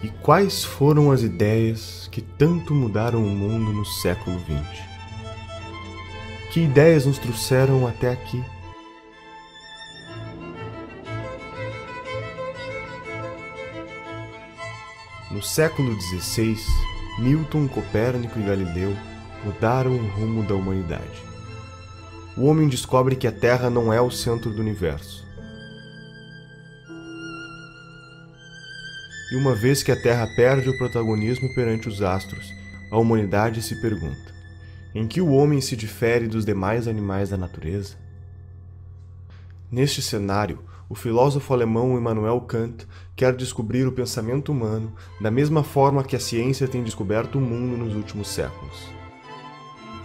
E quais foram as ideias que tanto mudaram o mundo no século XX? Que ideias nos trouxeram até aqui? No século XVI, Newton, Copérnico e Galileu mudaram o rumo da humanidade. O homem descobre que a Terra não é o centro do universo. E uma vez que a Terra perde o protagonismo perante os astros, a humanidade se pergunta: em que o homem se difere dos demais animais da natureza? Neste cenário, o filósofo alemão Immanuel Kant quer descobrir o pensamento humano da mesma forma que a ciência tem descoberto o mundo nos últimos séculos.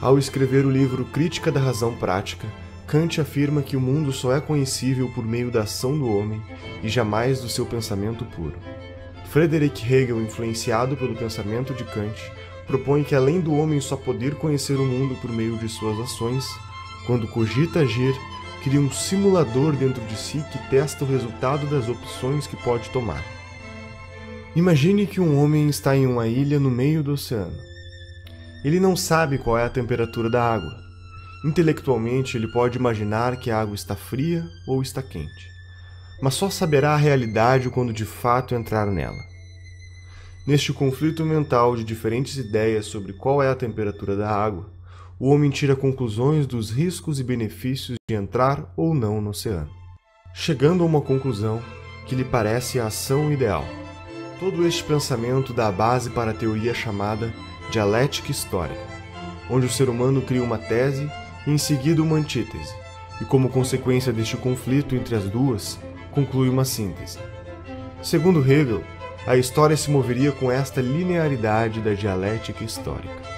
Ao escrever o livro Crítica da Razão Prática, Kant afirma que o mundo só é conhecível por meio da ação do homem e jamais do seu pensamento puro. Friedrich Hegel, influenciado pelo pensamento de Kant, propõe que além do homem só poder conhecer o mundo por meio de suas ações, quando cogita agir, cria um simulador dentro de si que testa o resultado das opções que pode tomar. Imagine que um homem está em uma ilha no meio do oceano. Ele não sabe qual é a temperatura da água. Intelectualmente, ele pode imaginar que a água está fria ou está quente, mas só saberá a realidade quando de fato entrar nela. Neste conflito mental de diferentes ideias sobre qual é a temperatura da água, o homem tira conclusões dos riscos e benefícios de entrar ou não no oceano, chegando a uma conclusão que lhe parece a ação ideal. Todo este pensamento dá base para a teoria chamada dialética histórica, onde o ser humano cria uma tese e em seguida uma antítese, e como consequência deste conflito entre as duas, conclui uma síntese. Segundo Hegel, a história se moveria com esta linearidade da dialética histórica.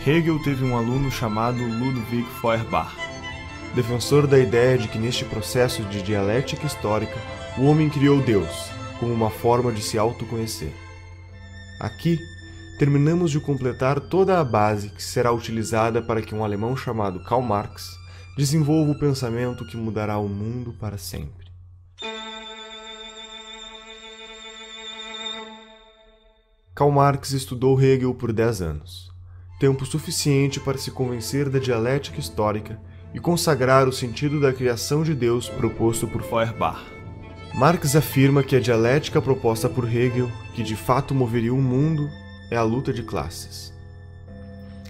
Hegel teve um aluno chamado Ludwig Feuerbach, defensor da ideia de que neste processo de dialética histórica, o homem criou Deus, como uma forma de se autoconhecer. Aqui, terminamos de completar toda a base que será utilizada para que um alemão chamado Karl Marx desenvolva o pensamento que mudará o mundo para sempre. Karl Marx estudou Hegel por 10 anos, tempo suficiente para se convencer da dialética histórica e consagrar o sentido da criação de Deus proposto por Feuerbach. Marx afirma que a dialética proposta por Hegel, que de fato moveria o mundo, é a luta de classes.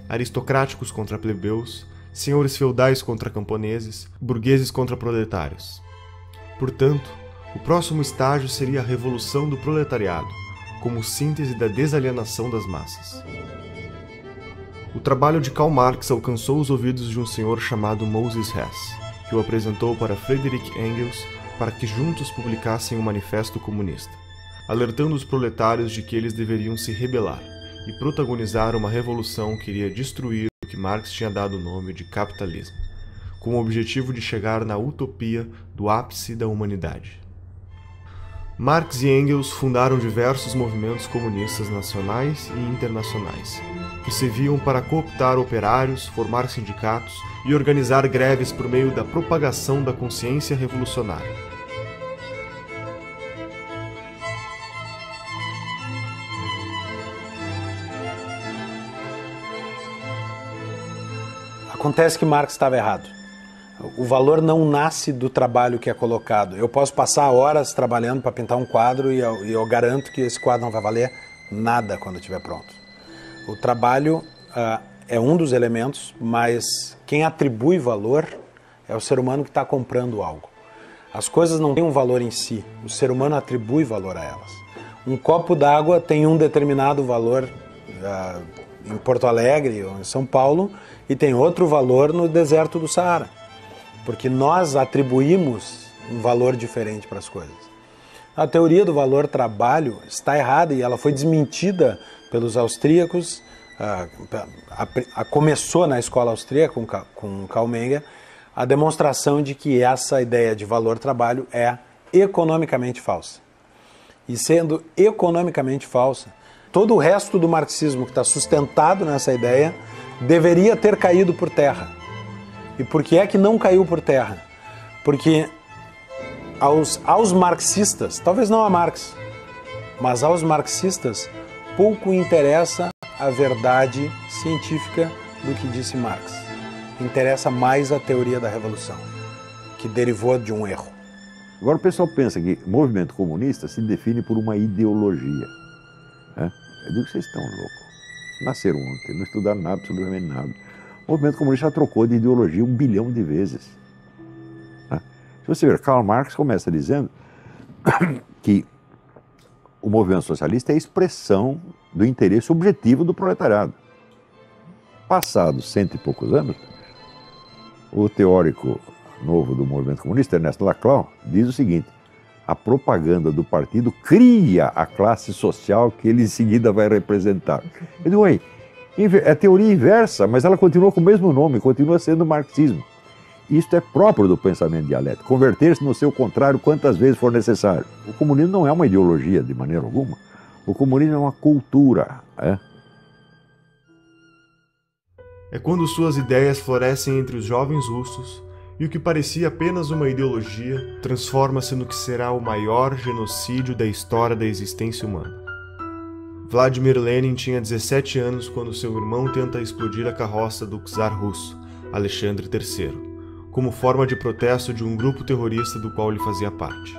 Aristocráticos contra plebeus, senhores feudais contra camponeses, burgueses contra proletários. Portanto, o próximo estágio seria a revolução do proletariado, como síntese da desalienação das massas. O trabalho de Karl Marx alcançou os ouvidos de um senhor chamado Moses Hess, que o apresentou para Friedrich Engels para que juntos publicassem um manifesto comunista, alertando os proletários de que eles deveriam se rebelar e protagonizar uma revolução que iria destruir o que Marx tinha dado o nome de capitalismo, com o objetivo de chegar na utopia do ápice da humanidade. Marx e Engels fundaram diversos movimentos comunistas nacionais e internacionais, que serviam para cooptar operários, formar sindicatos e organizar greves por meio da propagação da consciência revolucionária. Acontece que Marx estava errado. O valor não nasce do trabalho que é colocado. Eu posso passar horas trabalhando para pintar um quadro e eu garanto que esse quadro não vai valer nada quando estiver pronto. O trabalho é um dos elementos, mas quem atribui valor é o ser humano que está comprando algo. As coisas não têm um valor em si, o ser humano atribui valor a elas. Um copo d'água tem um determinado valor em Porto Alegre ou em São Paulo e tem outro valor no deserto do Saara, porque nós atribuímos um valor diferente para as coisas. A teoria do valor trabalho está errada e ela foi desmentida pelos austríacos, começou na escola austríaca com Karl Menger, a demonstração de que essa ideia de valor trabalho é economicamente falsa. E sendo economicamente falsa, todo o resto do marxismo que está sustentado nessa ideia deveria ter caído por terra. E por que é que não caiu por terra? Porque aos marxistas, talvez não a Marx, Mas aos marxistas pouco interessa a verdade científica do que disse Marx. Interessa mais a teoria da revolução, que derivou de um erro. Agora o pessoal pensa que o movimento comunista se define por uma ideologia. Né? Eu digo que vocês estão loucos. Nasceram ontem, não estudaram nada, absolutamente nada. O movimento comunista já trocou de ideologia 1 bilhão de vezes. Né? Se você ver, Karl Marx começa dizendo que o movimento socialista é a expressão do interesse objetivo do proletariado. Passados 100 e poucos anos, o teórico novo do movimento comunista, Ernesto Laclau, diz o seguinte: a propaganda do partido cria a classe social que ele em seguida vai representar. Eu digo, é teoria inversa, mas ela continua com o mesmo nome, continua sendo marxismo. Isto é próprio do pensamento dialético, converter-se no seu contrário quantas vezes for necessário. O comunismo não é uma ideologia de maneira alguma, o comunismo é uma cultura. É quando suas ideias florescem entre os jovens russos e o que parecia apenas uma ideologia transforma-se no que será o maior genocídio da história da existência humana. Vladimir Lenin tinha 17 anos quando seu irmão tenta explodir a carroça do czar russo, Alexandre III, como forma de protesto de um grupo terrorista do qual ele fazia parte.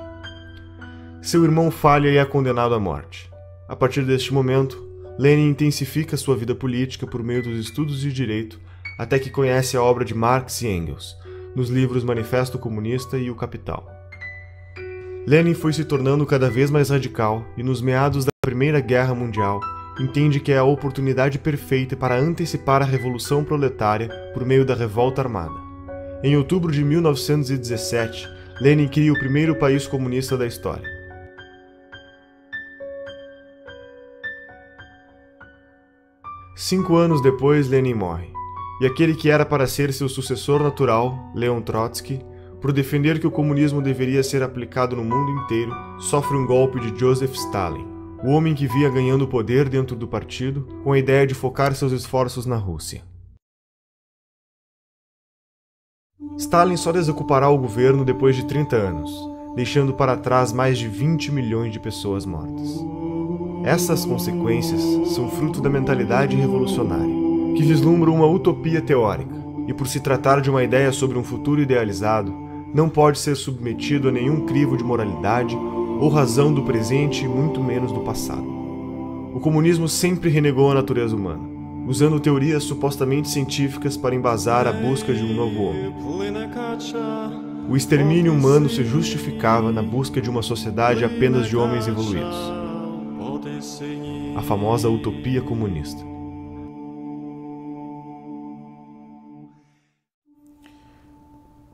Seu irmão falha e é condenado à morte. A partir deste momento, Lenin intensifica sua vida política por meio dos estudos de direito, até que conhece a obra de Marx e Engels, nos livros Manifesto Comunista e O Capital. Lenin foi se tornando cada vez mais radical e, nos meados da Primeira Guerra Mundial, entende que é a oportunidade perfeita para antecipar a Revolução Proletária por meio da revolta armada. Em outubro de 1917, Lenin cria o primeiro país comunista da história. Cinco anos depois, Lenin morre, e aquele que era para ser seu sucessor natural, Leon Trotsky, por defender que o comunismo deveria ser aplicado no mundo inteiro, sofre um golpe de Joseph Stalin, o homem que via ganhando poder dentro do partido, com a ideia de focar seus esforços na Rússia. Stalin só desocupará o governo depois de 30 anos, deixando para trás mais de 20 milhões de pessoas mortas. Essas consequências são fruto da mentalidade revolucionária, que vislumbra uma utopia teórica, e por se tratar de uma ideia sobre um futuro idealizado, não pode ser submetido a nenhum crivo de moralidade ou razão do presente e muito menos do passado. O comunismo sempre renegou a natureza humana, usando teorias supostamente científicas para embasar a busca de um novo homem. O extermínio humano se justificava na busca de uma sociedade apenas de homens evoluídos. A famosa utopia comunista.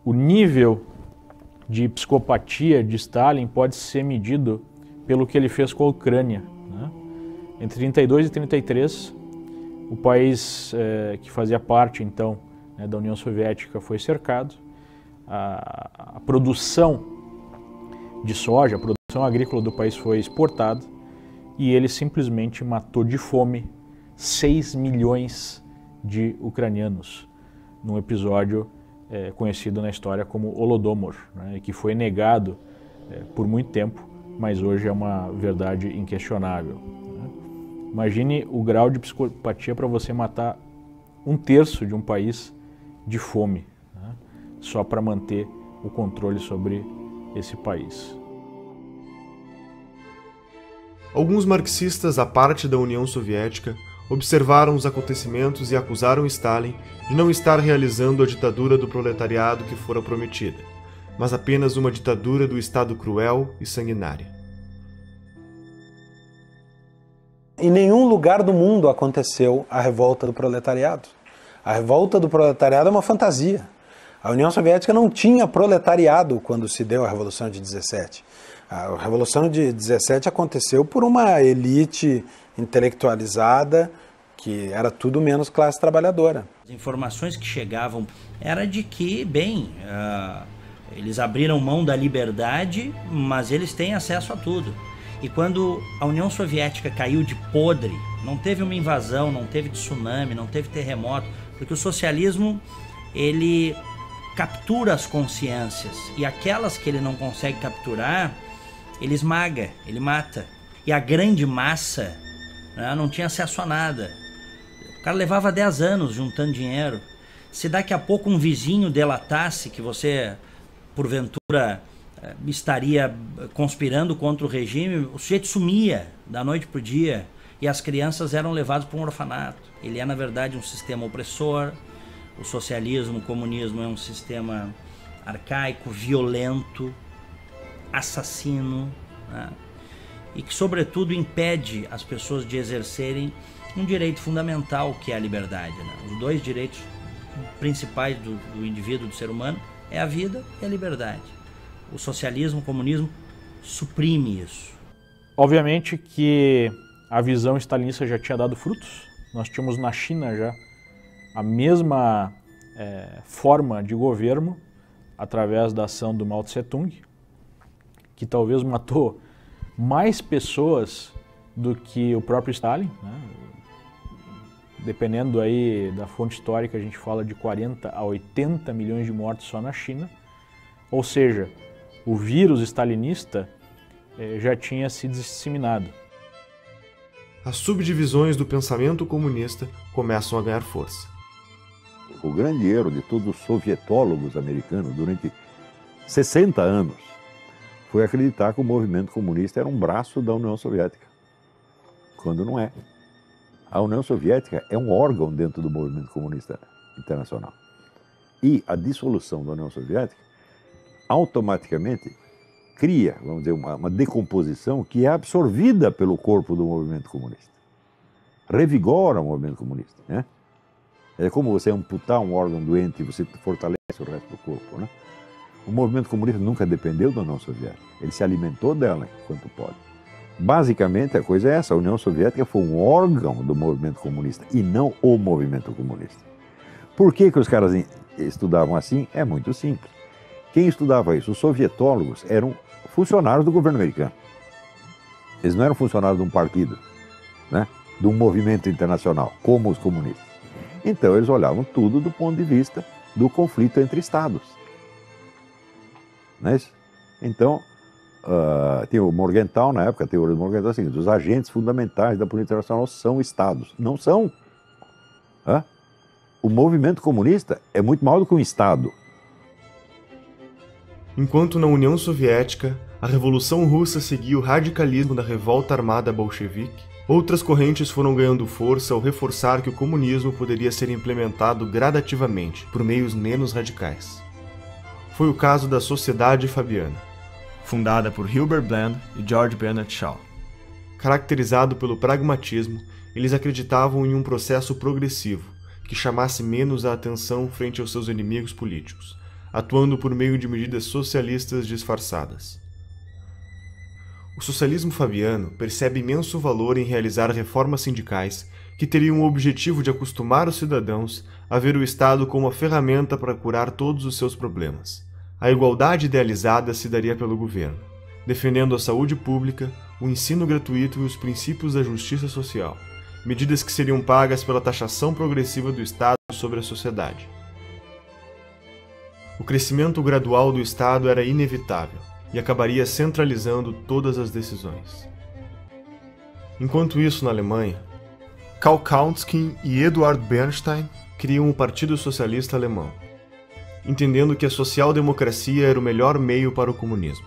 O nível de psicopatia de Stalin pode ser medido pelo que ele fez com a Ucrânia. Né? Entre 32 e 33, o país que fazia parte, então, da União Soviética foi cercado. A produção de soja, a produção agrícola do país foi exportada e ele simplesmente matou de fome 6 milhões de ucranianos, num episódio conhecido na história como Holodomor, né, que foi negado por muito tempo, mas hoje é uma verdade inquestionável. Né? Imagine o grau de psicopatia para você matar 1/3 de um país de fome, né, só para manter o controle sobre esse país. Alguns marxistas, à parte da União Soviética, observaram os acontecimentos e acusaram Stalin de não estar realizando a ditadura do proletariado que fora prometida, mas apenas uma ditadura do Estado cruel e sanguinária. Em nenhum lugar do mundo aconteceu a revolta do proletariado. A revolta do proletariado é uma fantasia. A União Soviética não tinha proletariado quando se deu a Revolução de 17. A Revolução de 17 aconteceu por uma elite intelectualizada que era tudo menos classe trabalhadora. As informações que chegavam era de que, eles abriram mão da liberdade, mas eles têm acesso a tudo. E quando a União Soviética caiu de podre, não teve uma invasão, não teve tsunami, não teve terremoto, porque o socialismo, ele captura as consciências, e aquelas que ele não consegue capturar, ele esmaga, ele mata. E a grande massa, né, não tinha acesso a nada. O cara levava 10 anos juntando dinheiro. Se daqui a pouco um vizinho delatasse que você, porventura, estaria conspirando contra o regime, o sujeito sumia da noite para o dia e as crianças eram levadas para um orfanato. Ele é, na verdade, um sistema opressor. O socialismo, o comunismo é um sistema arcaico, violento, assassino, né? E que, sobretudo, impede as pessoas de exercerem um direito fundamental, que é a liberdade, né? Os dois direitos principais do indivíduo, do ser humano, é a vida e a liberdade. O socialismo, o comunismo suprime isso. Obviamente que a visão stalinista já tinha dado frutos. Nós tínhamos na China já a mesma forma de governo através da ação do Mao Tse-tung, que talvez matou mais pessoas do que o próprio Stalin, né? Dependendo aí da fonte histórica, a gente fala de 40 a 80 milhões de mortes só na China. Ou seja, o vírus stalinista já tinha se disseminado. As subdivisões do pensamento comunista começam a ganhar força. O grande erro de todos os sovietólogos americanos durante 60 anos foi acreditar que o movimento comunista era um braço da União Soviética, quando não é. A União Soviética é um órgão dentro do movimento comunista internacional. E a dissolução da União Soviética automaticamente cria, vamos dizer, uma decomposição que é absorvida pelo corpo do movimento comunista. Revigora o movimento comunista, né? É como você amputar um órgão doente e você fortalece o resto do corpo, né? O movimento comunista nunca dependeu da União Soviética. Ele se alimentou dela enquanto pode. Basicamente, a coisa é essa. A União Soviética foi um órgão do movimento comunista e não o movimento comunista. Por que os caras estudavam assim? É muito simples. Quem estudava isso? Os sovietólogos eram funcionários do governo americano. Eles não eram funcionários de um partido, né? De um movimento internacional, como os comunistas. Então, eles olhavam tudo do ponto de vista do conflito entre estados. Não é isso? Então, tem o Morgenthau, na época, a teoria do Morgenthau é a seguinte: os agentes fundamentais da política internacional são estados. Não são. O movimento comunista é muito maior do que um estado. Enquanto na União Soviética, a Revolução Russa seguia o radicalismo da revolta armada bolchevique, outras correntes foram ganhando força ao reforçar que o comunismo poderia ser implementado gradativamente, por meios menos radicais. Foi o caso da Sociedade Fabiana, fundada por Hilbert Bland e George Bernard Shaw. Caracterizado pelo pragmatismo, eles acreditavam em um processo progressivo, que chamasse menos a atenção frente aos seus inimigos políticos, atuando por meio de medidas socialistas disfarçadas. O socialismo fabiano percebe imenso valor em realizar reformas sindicais que teriam o objetivo de acostumar os cidadãos a ver o Estado como a ferramenta para curar todos os seus problemas. A igualdade idealizada se daria pelo governo, defendendo a saúde pública, o ensino gratuito e os princípios da justiça social, medidas que seriam pagas pela taxação progressiva do Estado sobre a sociedade. O crescimento gradual do Estado era inevitável e acabaria centralizando todas as decisões. Enquanto isso, na Alemanha, Karl Kautsky e Eduard Bernstein criam o Partido Socialista Alemão, entendendo que a social-democracia era o melhor meio para o comunismo.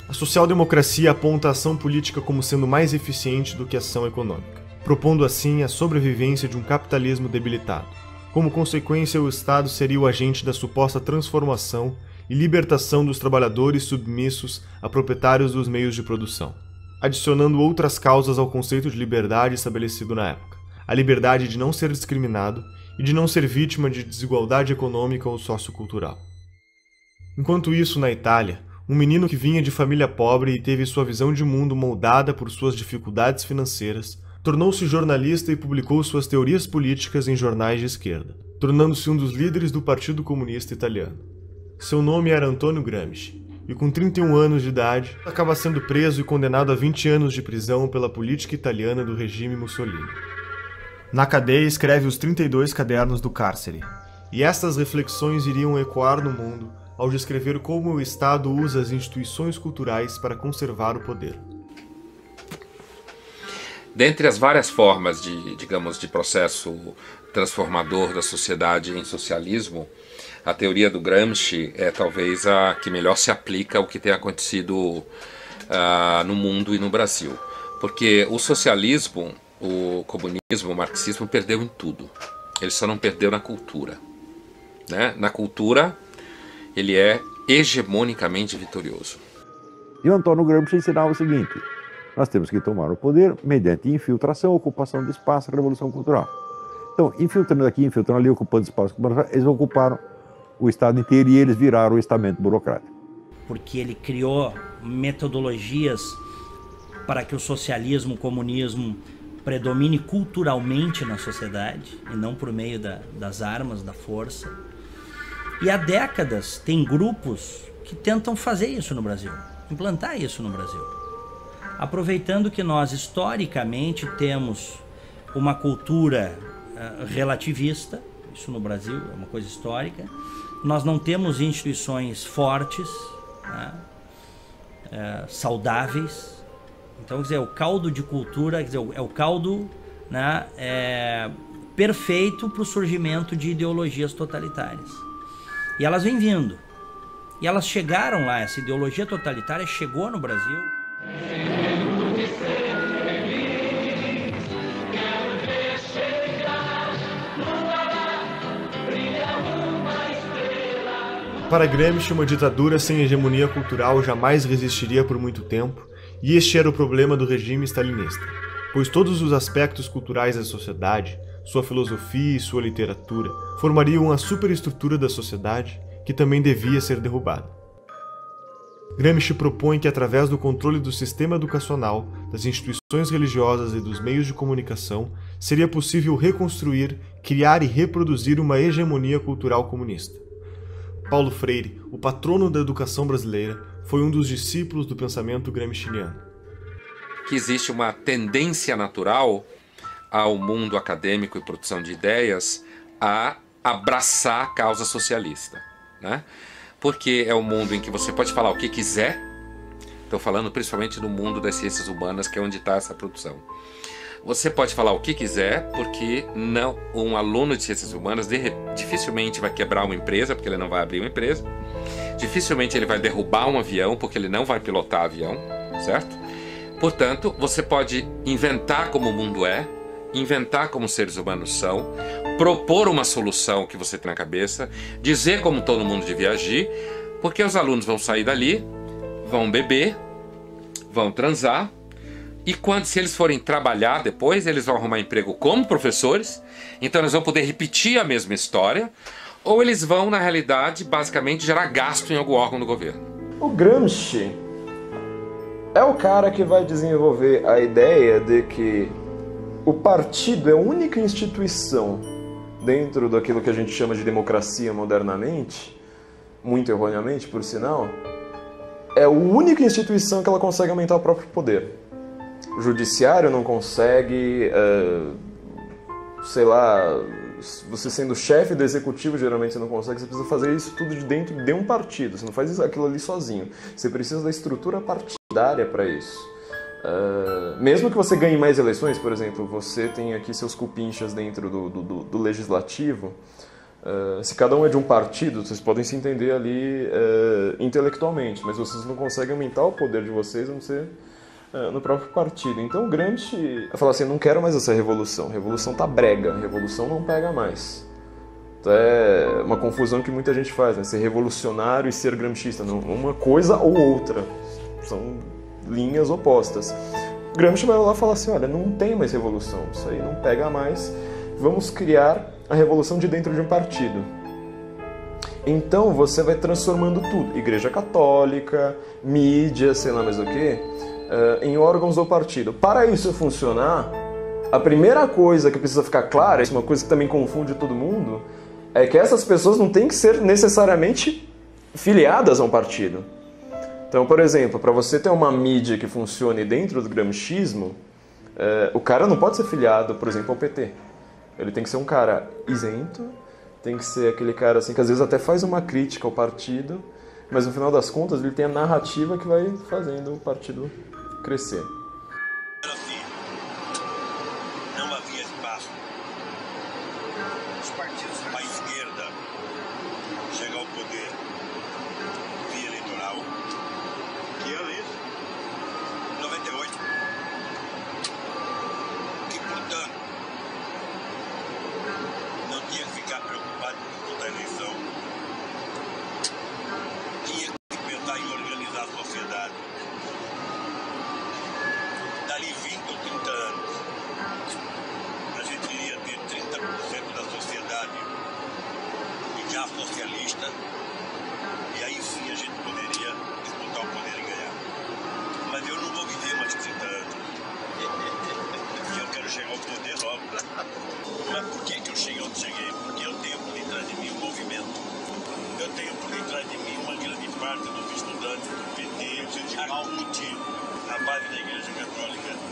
A social-democracia aponta a ação política como sendo mais eficiente do que a ação econômica, propondo assim a sobrevivência de um capitalismo debilitado. Como consequência, o Estado seria o agente da suposta transformação e libertação dos trabalhadores submissos a proprietários dos meios de produção, adicionando outras causas ao conceito de liberdade estabelecido na época: a liberdade de não ser discriminado e de não ser vítima de desigualdade econômica ou sociocultural. Enquanto isso, na Itália, um menino que vinha de família pobre e teve sua visão de mundo moldada por suas dificuldades financeiras, tornou-se jornalista e publicou suas teorias políticas em jornais de esquerda, tornando-se um dos líderes do Partido Comunista Italiano. Seu nome era Antonio Gramsci, e com 31 anos de idade, acaba sendo preso e condenado a 20 anos de prisão pela política italiana do regime Mussolini. Na cadeia escreve os 32 cadernos do cárcere, e estas reflexões iriam ecoar no mundo ao descrever como o Estado usa as instituições culturais para conservar o poder. Dentre as várias formas de processo transformador da sociedade em socialismo, a teoria do Gramsci é talvez a que melhor se aplica ao que tem acontecido no mundo e no Brasil. Porque o socialismo, o comunismo, o marxismo perdeu em tudo. Ele só não perdeu na cultura, né? Na cultura, ele é hegemonicamente vitorioso. E o Antônio Gramsci ensinava o seguinte: nós temos que tomar o poder mediante infiltração, ocupação de espaço, revolução cultural. Então, infiltrando aqui, infiltrando ali, ocupando espaço, eles ocuparam o Estado inteiro e eles viraram o estamento burocrático. Porque ele criou metodologias para que o socialismo, o comunismo predomine culturalmente na sociedade e não por meio das armas, da força. E há décadas tem grupos que tentam fazer isso no Brasil, implantar isso no Brasil. Aproveitando que nós historicamente temos uma cultura relativista, isso no Brasil é uma coisa histórica, nós não temos instituições fortes, né, saudáveis. Então, quer dizer, o caldo de cultura, quer dizer, é o caldo, né, perfeito para o surgimento de ideologias totalitárias. E elas vêm vindo. E elas chegaram lá, essa ideologia totalitária chegou no Brasil. Para Gramsci, uma ditadura sem hegemonia cultural jamais resistiria por muito tempo, e este era o problema do regime stalinista, pois todos os aspectos culturais da sociedade, sua filosofia e sua literatura, formariam a superestrutura da sociedade que também devia ser derrubada. Gramsci propõe que, através do controle do sistema educacional, das instituições religiosas e dos meios de comunicação, seria possível reconstruir, criar e reproduzir uma hegemonia cultural comunista. Paulo Freire, o patrono da educação brasileira, foi um dos discípulos do pensamento gramsciano. Que existe uma tendência natural ao mundo acadêmico e produção de ideias a abraçar a causa socialista, né? Porque é um mundo em que você pode falar o que quiser. Estou falando principalmente no mundo das ciências humanas, que é onde está essa produção. Você pode falar o que quiser, porque um aluno de ciências humanas dificilmente vai quebrar uma empresa, porque ele não vai abrir uma empresa. Dificilmente ele vai derrubar um avião, porque ele não vai pilotar avião, certo? Portanto, você pode inventar como o mundo é, inventar como os seres humanos são, propor uma solução que você tem na cabeça, dizer como todo mundo devia agir, porque os alunos vão sair dali, vão beber, vão transar, e se eles forem trabalhar depois, eles vão arrumar emprego como professores, então eles vão poder repetir a mesma história, ou eles vão, na realidade, basicamente gerar gasto em algum órgão do governo. O Gramsci é o cara que vai desenvolver a ideia de que o partido é a única instituição dentro daquilo que a gente chama de democracia modernamente, muito erroneamente, por sinal, é a única instituição que ela consegue aumentar o próprio poder. O judiciário não consegue, sei lá, você sendo chefe do executivo, geralmente você não consegue, você precisa fazer isso tudo de dentro de um partido, você não faz aquilo ali sozinho. Você precisa da estrutura partidária para isso. Mesmo que você ganhe mais eleições, por exemplo, você tem aqui seus cupinchas dentro do legislativo, se cada um é de um partido, vocês podem se entender ali intelectualmente, mas vocês não conseguem aumentar o poder de vocês, a não ser no próprio partido. Então o Gramsci fala assim, não quero mais essa revolução, revolução tá brega, revolução não pega mais. Então é uma confusão que muita gente faz, né? Ser revolucionário e ser gramscista, não, uma coisa ou outra, são linhas opostas. O Gramsci vai lá e fala assim, olha, não tem mais revolução, isso aí não pega mais, vamos criar a revolução de dentro de um partido. Então você vai transformando tudo, Igreja Católica, mídia, sei lá mais o que, em órgãos do partido. Para isso funcionar, a primeira coisa que precisa ficar clara, uma coisa que também confunde todo mundo, é que essas pessoas não têm que ser necessariamente filiadas a um partido. Então, por exemplo, para você ter uma mídia que funcione dentro do gramscismo, o cara não pode ser filiado, por exemplo, ao PT. Ele tem que ser um cara isento, tem que ser aquele cara assim, que às vezes até faz uma crítica ao partido, mas no final das contas ele tem a narrativa que vai fazendo o partido crescer.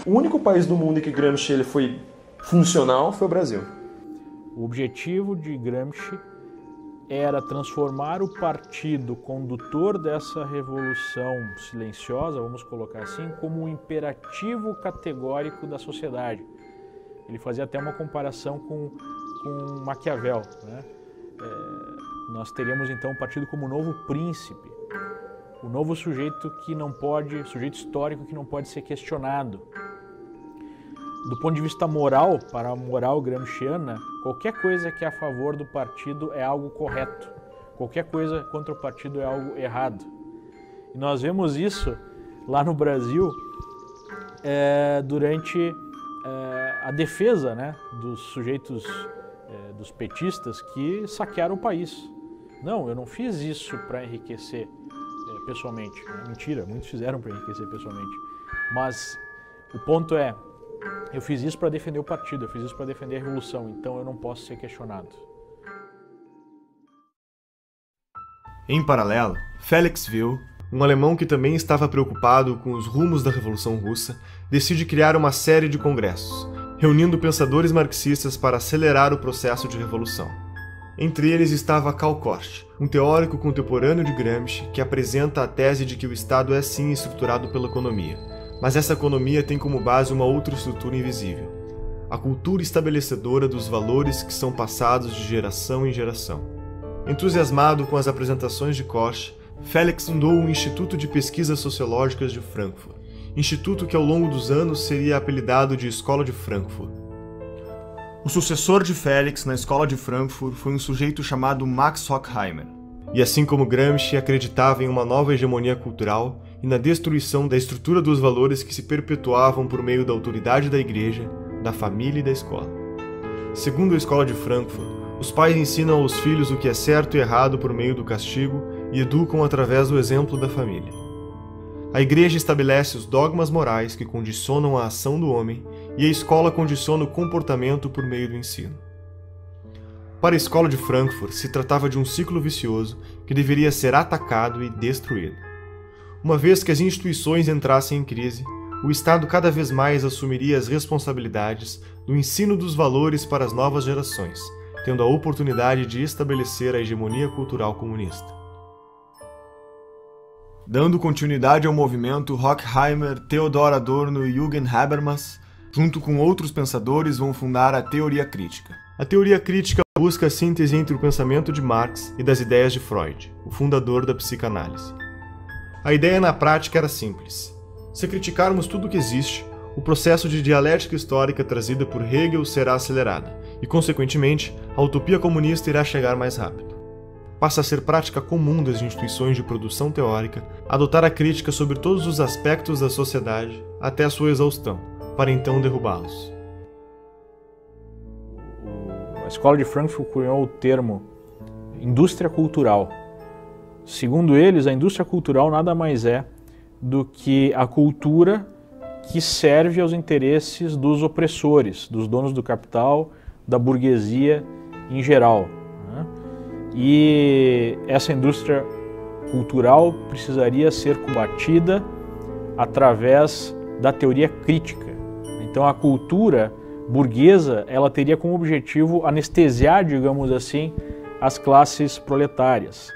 O único país do mundo em que Gramsci ele foi funcional foi o Brasil. O objetivo de Gramsci era transformar o partido condutor dessa revolução silenciosa, vamos colocar assim, como um imperativo categórico da sociedade. Ele fazia até uma comparação com Maquiavel, né? Nós teríamos então o partido como o novo príncipe, o novo sujeito sujeito histórico que não pode ser questionado. Do ponto de vista moral, para a moral gramsciana, qualquer coisa que é a favor do partido é algo correto. Qualquer coisa contra o partido é algo errado. E nós vemos isso lá no Brasil durante a defesa, né, dos sujeitos, dos petistas que saquearam o país. Não, eu não fiz isso para enriquecer pessoalmente. Mentira, muitos fizeram para enriquecer pessoalmente. Mas o ponto é, eu fiz isso para defender o partido, eu fiz isso para defender a revolução, então eu não posso ser questionado. Em paralelo, Felix Wilh, um alemão que também estava preocupado com os rumos da Revolução Russa, decide criar uma série de congressos, reunindo pensadores marxistas para acelerar o processo de revolução. Entre eles estava Karl Korsch, um teórico contemporâneo de Gramsci que apresenta a tese de que o Estado é sim estruturado pela economia, mas essa economia tem como base uma outra estrutura invisível, a cultura estabelecedora dos valores que são passados de geração em geração. Entusiasmado com as apresentações de Korsch, Felix fundou o Instituto de Pesquisas Sociológicas de Frankfurt, instituto que ao longo dos anos seria apelidado de Escola de Frankfurt. O sucessor de Felix na Escola de Frankfurt foi um sujeito chamado Max Horkheimer, e assim como Gramsci acreditava em uma nova hegemonia cultural e na destruição da estrutura dos valores que se perpetuavam por meio da autoridade da igreja, da família e da escola. Segundo a Escola de Frankfurt, os pais ensinam aos filhos o que é certo e errado por meio do castigo e educam através do exemplo da família. A igreja estabelece os dogmas morais que condicionam a ação do homem e a escola condiciona o comportamento por meio do ensino. Para a Escola de Frankfurt, se tratava de um ciclo vicioso que deveria ser atacado e destruído. Uma vez que as instituições entrassem em crise, o Estado cada vez mais assumiria as responsabilidades do ensino dos valores para as novas gerações, tendo a oportunidade de estabelecer a hegemonia cultural comunista. Dando continuidade ao movimento, Horkheimer, Theodor Adorno e Jürgen Habermas, junto com outros pensadores, vão fundar a teoria crítica. A teoria crítica busca a síntese entre o pensamento de Marx e das ideias de Freud, o fundador da psicanálise. A ideia na prática era simples. Se criticarmos tudo o que existe, o processo de dialética histórica trazida por Hegel será acelerado, e, consequentemente, a utopia comunista irá chegar mais rápido. Passa a ser prática comum das instituições de produção teórica adotar a crítica sobre todos os aspectos da sociedade até a sua exaustão, para então derrubá-los. A Escola de Frankfurt cunhou o termo indústria cultural. Segundo eles, a indústria cultural nada mais é do que a cultura que serve aos interesses dos opressores, dos donos do capital, da burguesia em geral. E essa indústria cultural precisaria ser combatida através da teoria crítica. Então a cultura burguesa, ela teria como objetivo anestesiar, digamos assim, as classes proletárias.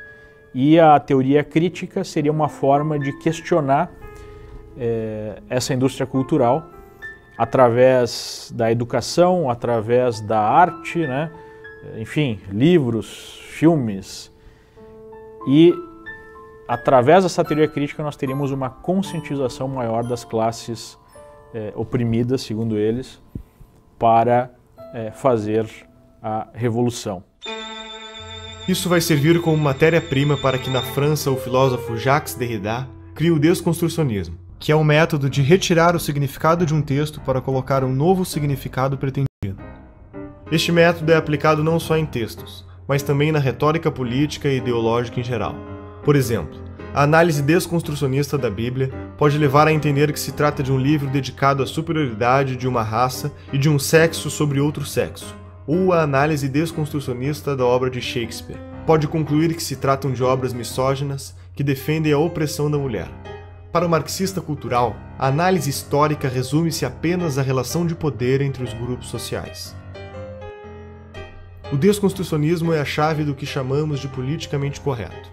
E a teoria crítica seria uma forma de questionar essa indústria cultural através da educação, através da arte, né? Enfim, livros, filmes. E através dessa teoria crítica nós teríamos uma conscientização maior das classes oprimidas, segundo eles, para fazer a revolução. Isso vai servir como matéria-prima para que na França o filósofo Jacques Derrida crie o desconstrucionismo, que é o método de retirar o significado de um texto para colocar um novo significado pretendido. Este método é aplicado não só em textos, mas também na retórica política e ideológica em geral. Por exemplo, a análise desconstrucionista da Bíblia pode levar a entender que se trata de um livro dedicado à superioridade de uma raça e de um sexo sobre outro sexo, ou a análise desconstrucionista da obra de Shakespeare pode concluir que se tratam de obras misóginas que defendem a opressão da mulher. Para o marxista cultural, a análise histórica resume-se apenas à relação de poder entre os grupos sociais. O desconstrucionismo é a chave do que chamamos de politicamente correto,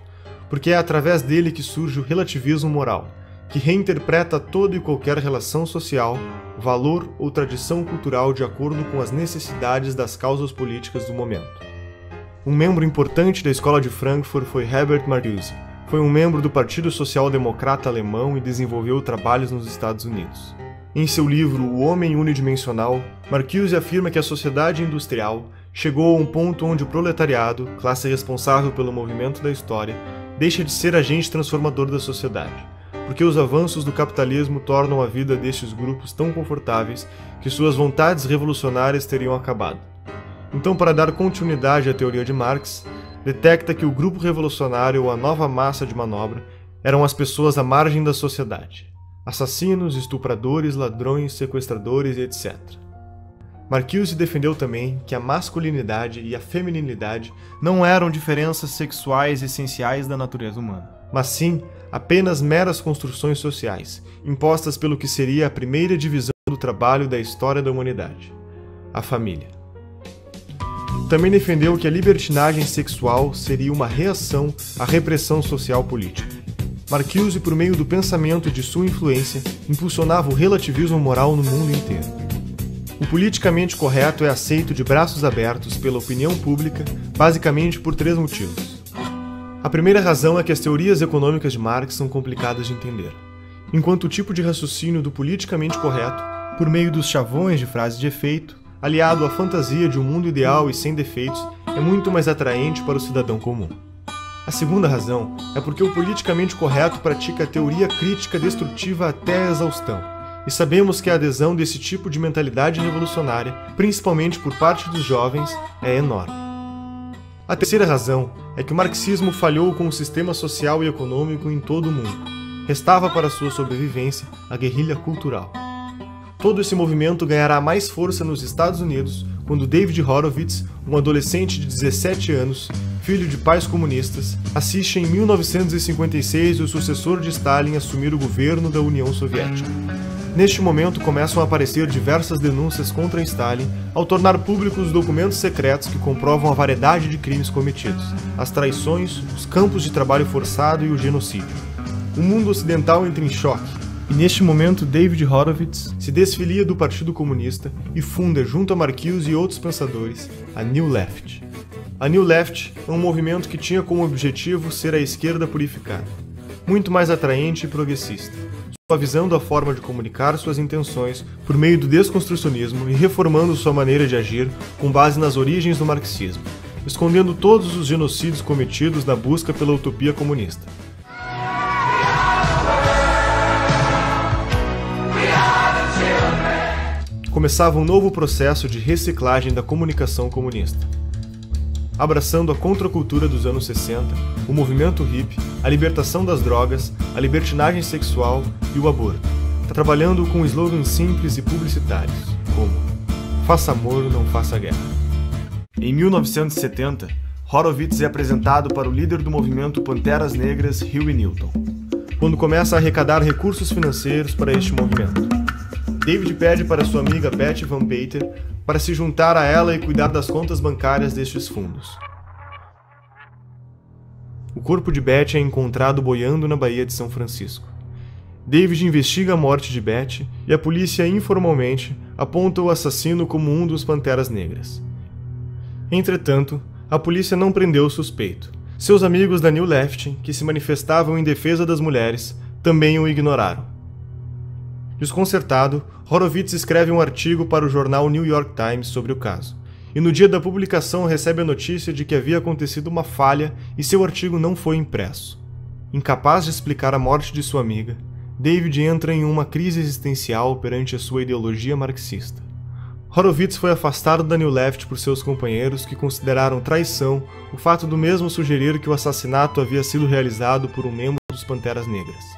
porque é através dele que surge o relativismo moral, que reinterpreta toda e qualquer relação social, valor ou tradição cultural de acordo com as necessidades das causas políticas do momento. Um membro importante da Escola de Frankfurt foi Herbert Marcuse. Foi um membro do Partido Social Democrata Alemão e desenvolveu trabalhos nos Estados Unidos. Em seu livro O Homem Unidimensional, Marcuse afirma que a sociedade industrial chegou a um ponto onde o proletariado, classe responsável pelo movimento da história, deixa de ser agente transformador da sociedade, porque os avanços do capitalismo tornam a vida destes grupos tão confortáveis que suas vontades revolucionárias teriam acabado. Então, para dar continuidade à teoria de Marx, detecta que o grupo revolucionário ou a nova massa de manobra eram as pessoas à margem da sociedade, assassinos, estupradores, ladrões, sequestradores, etc. Marcuse defendeu também que a masculinidade e a feminilidade não eram diferenças sexuais essenciais da natureza humana, mas sim apenas meras construções sociais, impostas pelo que seria a primeira divisão do trabalho da história da humanidade, a família. Também defendeu que a libertinagem sexual seria uma reação à repressão social política. Marcuse, por meio do pensamento e de sua influência, impulsionava o relativismo moral no mundo inteiro. O politicamente correto é aceito de braços abertos pela opinião pública, basicamente por 3 motivos. A primeira razão é que as teorias econômicas de Marx são complicadas de entender, enquanto o tipo de raciocínio do politicamente correto, por meio dos chavões de frases de efeito, aliado à fantasia de um mundo ideal e sem defeitos, é muito mais atraente para o cidadão comum. A segunda razão é porque o politicamente correto pratica a teoria crítica destrutiva até a exaustão, e sabemos que a adesão desse tipo de mentalidade revolucionária, principalmente por parte dos jovens, é enorme. A terceira razão é que o marxismo falhou com o sistema social e econômico em todo o mundo. Restava para sua sobrevivência a guerrilha cultural. Todo esse movimento ganhará mais força nos Estados Unidos quando David Horowitz, um adolescente de 17 anos, filho de pais comunistas, assiste em 1956 o sucessor de Stalin assumir o governo da União Soviética. Neste momento começam a aparecer diversas denúncias contra Stalin ao tornar públicos os documentos secretos que comprovam a variedade de crimes cometidos, as traições, os campos de trabalho forçado e o genocídio. O mundo ocidental entra em choque. E neste momento, David Horowitz se desfilia do Partido Comunista e funda, junto a Marcuse e outros pensadores, a New Left. A New Left é um movimento que tinha como objetivo ser a esquerda purificada, muito mais atraente e progressista, suavizando a forma de comunicar suas intenções por meio do desconstrucionismo e reformando sua maneira de agir com base nas origens do marxismo, escondendo todos os genocídios cometidos na busca pela utopia comunista. Começava um novo processo de reciclagem da comunicação comunista. Abraçando a contracultura dos anos 60, o movimento hippie, a libertação das drogas, a libertinagem sexual e o aborto, trabalhando com slogans simples e publicitários, como "Faça amor, não faça guerra". Em 1970, Horowitz é apresentado para o líder do movimento Panteras Negras, Huey Newton, quando começa a arrecadar recursos financeiros para este movimento. David pede para sua amiga Betty Van Pater para se juntar a ela e cuidar das contas bancárias destes fundos. O corpo de Betty é encontrado boiando na Baía de São Francisco. David investiga a morte de Betty e a polícia informalmente aponta o assassino como um dos Panteras Negras. Entretanto, a polícia não prendeu o suspeito. Seus amigos da New Left, que se manifestavam em defesa das mulheres, também o ignoraram. Desconcertado, Horowitz escreve um artigo para o jornal New York Times sobre o caso, e no dia da publicação recebe a notícia de que havia acontecido uma falha e seu artigo não foi impresso. Incapaz de explicar a morte de sua amiga, David entra em uma crise existencial perante a sua ideologia marxista. Horowitz foi afastado da New Left por seus companheiros, que consideraram traição o fato do mesmo sugerir que o assassinato havia sido realizado por um membro dos Panteras Negras.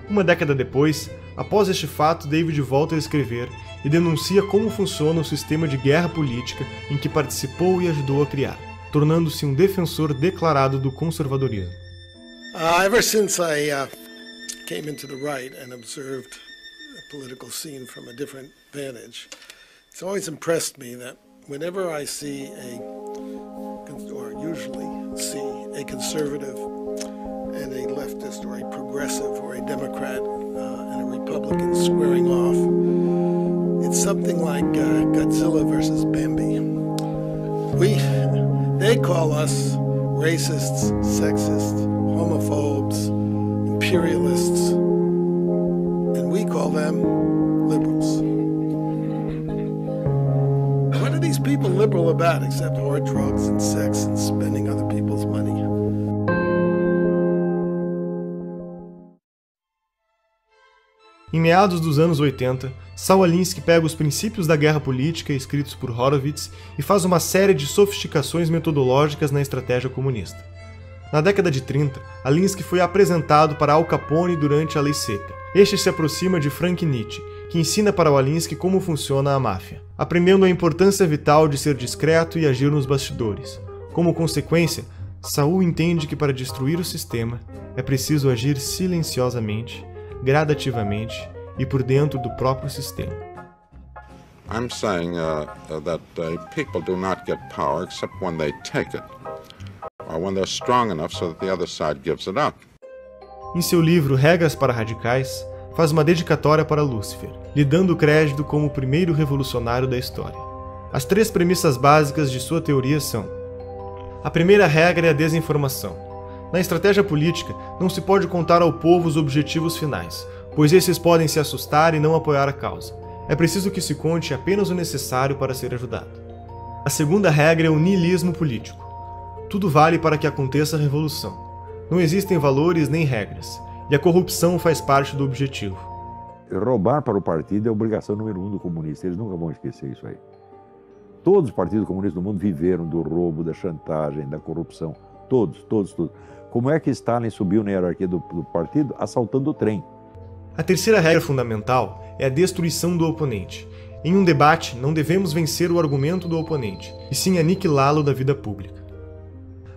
Uma década depois, após este fato, David volta a escrever e denuncia como funciona o sistema de guerra política em que participou e ajudou a criar, tornando-se um defensor declarado do conservadorismo. Ever since I came into the right and observed the political scene from a different vantage, it's always impressed me that whenever I see or usually see a conservative and a leftist or a progressive or a Democrat and a Republican squaring off, it's something like Godzilla versus Bambi. They call us racists, sexists, homophobes, imperialists, and we call them liberals. What are these people liberal about except hard drugs and sex and spending other people's money? Em meados dos anos 80, Saul Alinsky pega os princípios da guerra política escritos por Horowitz e faz uma série de sofisticações metodológicas na estratégia comunista. Na década de 30, Alinsky foi apresentado para Al Capone durante a Lei Seca. Este se aproxima de Frank Nietzsche, que ensina para o Alinsky como funciona a máfia, aprendendo a importância vital de ser discreto e agir nos bastidores. Como consequência, Saul entende que para destruir o sistema é preciso agir silenciosamente, gradativamente e por dentro do próprio sistema. I'm saying that people do not get power except when they take it, or when they're strong enough so that the other side gives it up. Em seu livro Regras para Radicais, faz uma dedicatória para Lúcifer, lhe dando crédito como o primeiro revolucionário da história. As 3 premissas básicas de sua teoria são: a primeira regra é a desinformação. Na estratégia política, não se pode contar ao povo os objetivos finais, pois esses podem se assustar e não apoiar a causa. É preciso que se conte apenas o necessário para ser ajudado. A segunda regra é o niilismo político. Tudo vale para que aconteça a revolução. Não existem valores nem regras, e a corrupção faz parte do objetivo. Roubar para o partido é a obrigação número 1 do comunista, eles nunca vão esquecer isso aí. Todos os partidos comunistas do mundo viveram do roubo, da chantagem, da corrupção. Todos. Como é que Stalin subiu na hierarquia do partido? Assaltando o trem. A terceira regra fundamental é a destruição do oponente. Em um debate, não devemos vencer o argumento do oponente, e sim aniquilá-lo da vida pública.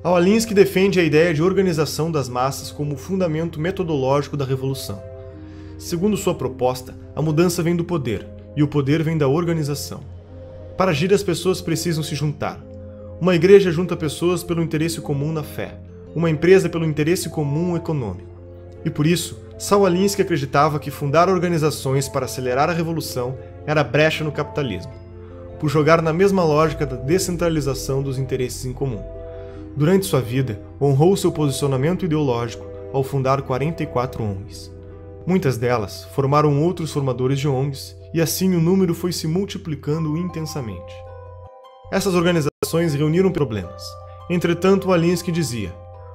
Alinsky defende a ideia de organização das massas como o fundamento metodológico da revolução. Segundo sua proposta, a mudança vem do poder, e o poder vem da organização. Para agir, as pessoas precisam se juntar. Uma igreja junta pessoas pelo interesse comum na fé, uma empresa pelo interesse comum econômico. E por isso, Saul Alinsky acreditava que fundar organizações para acelerar a revolução era brecha no capitalismo, por jogar na mesma lógica da descentralização dos interesses em comum. Durante sua vida, honrou seu posicionamento ideológico ao fundar 44 ONGs. Muitas delas formaram outros formadores de ONGs, e assim o número foi se multiplicando intensamente. Essas organizações reuniram problemas. Entretanto, Alinsky dizia: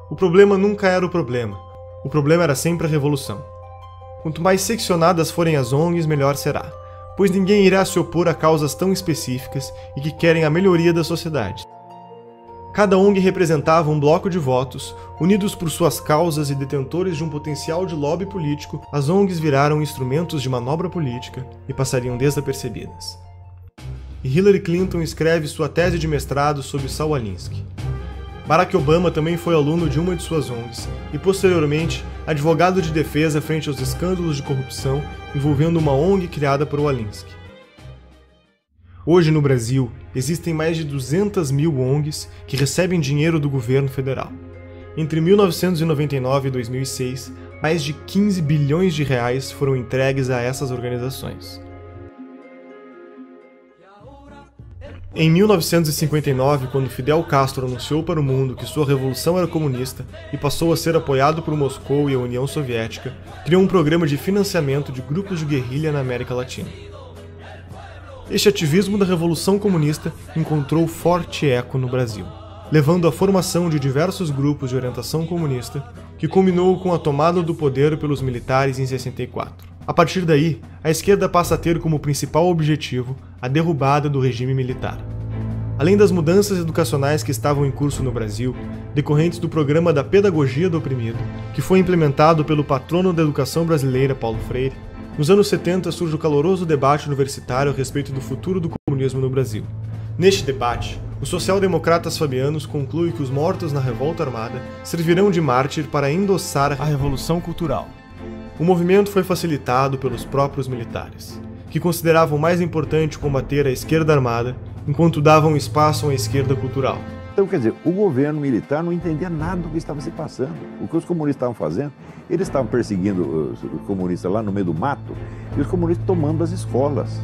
o problema nunca era o problema era sempre a revolução. Quanto mais seccionadas forem as ONGs, melhor será, pois ninguém irá se opor a causas tão específicas e que querem a melhoria da sociedade. Cada ONG representava um bloco de votos, unidos por suas causas e detentores de um potencial de lobby político. As ONGs viraram instrumentos de manobra política e passariam desapercebidas. E Hillary Clinton escreve sua tese de mestrado sobre Saul Alinsky. Barack Obama também foi aluno de uma de suas ONGs e, posteriormente, advogado de defesa frente aos escândalos de corrupção envolvendo uma ONG criada por Alinsky. Hoje, no Brasil, existem mais de 200 mil ONGs que recebem dinheiro do governo federal. Entre 1999 e 2006, mais de 15 bilhões de reais foram entregues a essas organizações. Em 1959, quando Fidel Castro anunciou para o mundo que sua revolução era comunista e passou a ser apoiado por Moscou e a União Soviética, criou um programa de financiamento de grupos de guerrilha na América Latina. Este ativismo da Revolução Comunista encontrou forte eco no Brasil, levando à formação de diversos grupos de orientação comunista, que culminou com a tomada do poder pelos militares em 64. A partir daí, a esquerda passa a ter como principal objetivo a derrubada do regime militar. Além das mudanças educacionais que estavam em curso no Brasil, decorrentes do programa da Pedagogia do Oprimido, que foi implementado pelo patrono da educação brasileira, Paulo Freire, nos anos 70 surge o caloroso debate universitário a respeito do futuro do comunismo no Brasil. Neste debate, os social-democratas fabianos concluem que os mortos na revolta armada servirão de mártir para endossar a revolução cultural. O movimento foi facilitado pelos próprios militares, que consideravam mais importante combater a esquerda armada, enquanto davam espaço à esquerda cultural. Então, quer dizer, o governo militar não entendia nada do que estava se passando. O que os comunistas estavam fazendo, eles estavam perseguindo os comunistas lá no meio do mato e os comunistas tomando as escolas.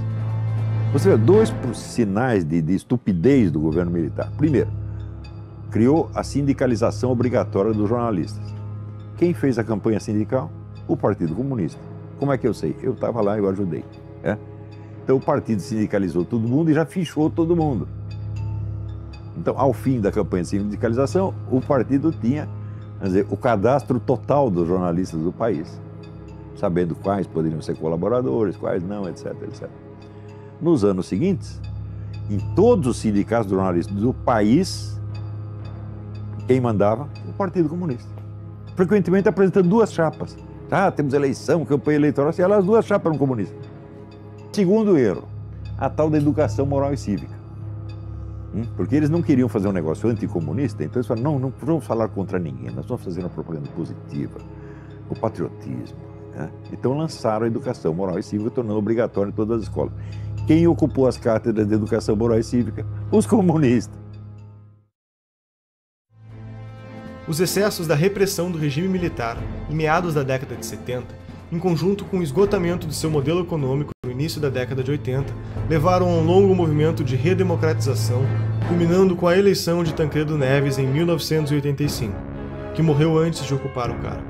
Você vê, dois sinais de estupidez do governo militar. Primeiro, criou a sindicalização obrigatória dos jornalistas. Quem fez a campanha sindical? O Partido Comunista. Como é que eu sei? Eu estava lá e eu ajudei. Então o partido sindicalizou todo mundo e já fichou todo mundo. Então, ao fim da campanha de sindicalização, o partido tinha, quer dizer, o cadastro total dos jornalistas do país, sabendo quais poderiam ser colaboradores, quais não, etc, etc. Nos anos seguintes, em todos os sindicatos de jornalistas do país, quem mandava? O Partido Comunista. Frequentemente apresentando duas chapas. Temos eleição, campanha eleitoral, assim, as duas chapas eram comunistas. Segundo erro, a tal da educação moral e cívica. Porque eles não queriam fazer um negócio anticomunista, então eles falaram, não vamos falar contra ninguém, nós vamos fazer uma propaganda positiva, o patriotismo. Então lançaram a educação moral e cívica, tornando obrigatória em todas as escolas. Quem ocupou as cátedras de educação moral e cívica? Os comunistas. Os excessos da repressão do regime militar, em meados da década de 70, em conjunto com o esgotamento de seu modelo econômico no início da década de 80, levaram a um longo movimento de redemocratização, culminando com a eleição de Tancredo Neves em 1985, que morreu antes de ocupar o cargo,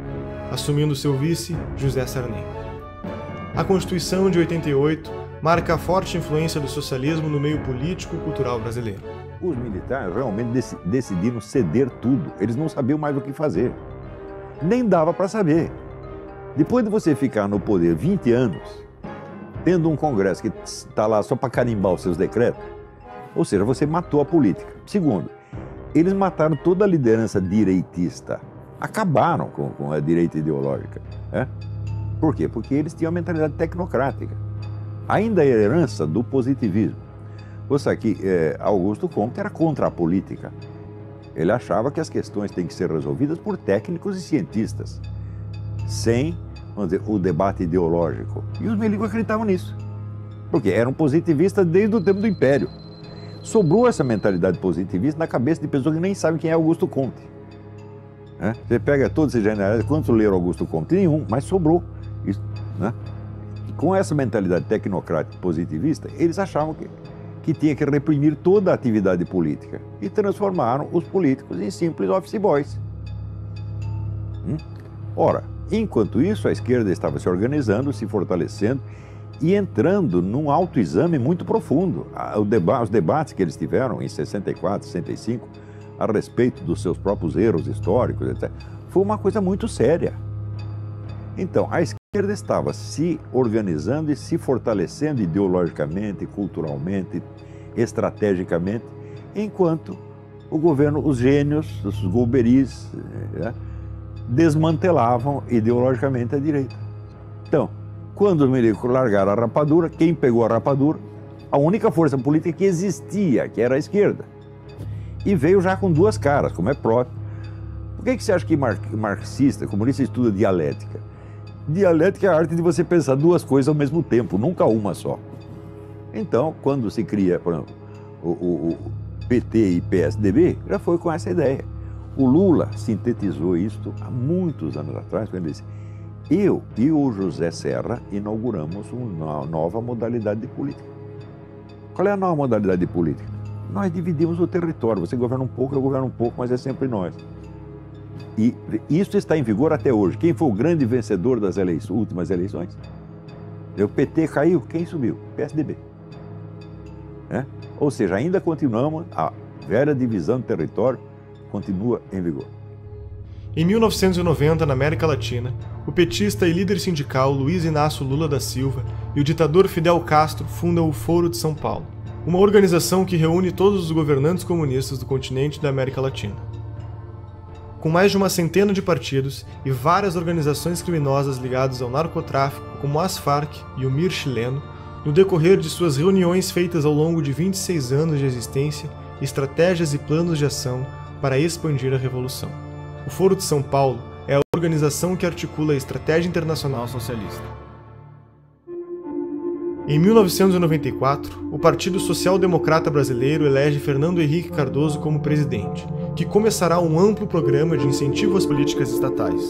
assumindo seu vice, José Sarney. A Constituição de 88 marca a forte influência do socialismo no meio político e cultural brasileiro. Os militares realmente decidiram ceder tudo, eles não sabiam mais o que fazer. Nem dava para saber. Depois de você ficar no poder 20 anos, tendo um Congresso que está lá só para carimbar os seus decretos, ou seja, você matou a política. Segundo, eles mataram toda a liderança direitista, acabaram com a direita ideológica. Por quê? Porque eles tinham a mentalidade tecnocrática, ainda a herança do positivismo. Você sabe que Augusto Comte era contra a política. Ele achava que as questões têm que ser resolvidas por técnicos e cientistas, sem, vamos dizer, o debate ideológico. E os milicos acreditavam nisso, porque eram positivistas desde o tempo do Império. Sobrou essa mentalidade positivista na cabeça de pessoas que nem sabem quem é Augusto Comte. Você pega todos esses generais, quantos leram Augusto Comte? Nenhum, mas sobrou. Isso, E com essa mentalidade tecnocrática positivista, eles achavam que tinha que reprimir toda a atividade política e transformaram os políticos em simples office boys. Ora, enquanto isso, a esquerda estava se organizando, se fortalecendo e entrando num autoexame muito profundo. Os debates que eles tiveram em 64, 65, a respeito dos seus próprios erros históricos, etc., foi uma coisa muito séria. Então, a esquerda estava se organizando e se fortalecendo ideologicamente, culturalmente, estrategicamente, enquanto o governo, os gênios, os golberis, desmantelavam ideologicamente a direita. Então, quando os milicos largaram a rapadura, quem pegou a rapadura? A única força política que existia, que era a esquerda. E veio já com duas caras, como é próprio. Por que você acha que marxista, comunista, estuda dialética? Dialética é a arte de você pensar duas coisas ao mesmo tempo, nunca uma só. Então, quando se cria, por exemplo, o PT e PSDB, já foi com essa ideia. O Lula sintetizou isto há muitos anos atrás, quando ele disse: eu e o José Serra inauguramos uma nova modalidade de política. Qual é a nova modalidade de política? Nós dividimos o território, você governa um pouco, eu governo um pouco, mas é sempre nós. E isso está em vigor até hoje. Quem foi o grande vencedor das últimas eleições? O PT caiu, quem subiu? PSDB. Ou seja, ainda continuamos, a velha divisão de território continua em vigor. Em 1990, na América Latina, o petista e líder sindical Luiz Inácio Lula da Silva e o ditador Fidel Castro fundam o Foro de São Paulo, uma organização que reúne todos os governantes comunistas do continente da América Latina. Com mais de uma centena de partidos e várias organizações criminosas ligadas ao narcotráfico, como as Farc e o MIR chileno, no decorrer de suas reuniões feitas ao longo de 26 anos de existência, estratégias e planos de ação para expandir a revolução. O Foro de São Paulo é a organização que articula a estratégia internacional socialista. Em 1994, o Partido Social Democrata Brasileiro elege Fernando Henrique Cardoso como presidente, que começará um amplo programa de incentivo às políticas estatais.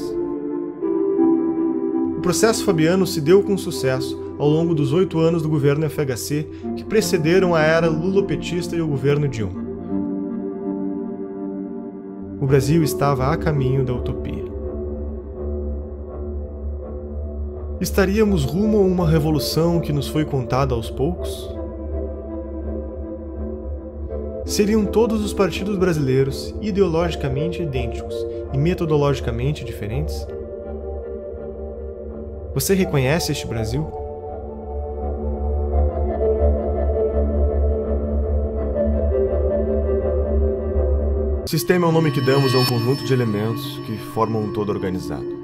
O processo fabiano se deu com sucesso ao longo dos 8 anos do governo FHC que precederam a era lulopetista e o governo Dilma. O Brasil estava a caminho da utopia. Estaríamos rumo a uma revolução que nos foi contada aos poucos? Seriam todos os partidos brasileiros ideologicamente idênticos e metodologicamente diferentes? Você reconhece este Brasil? Sistema é o nome que damos a um conjunto de elementos que formam um todo organizado.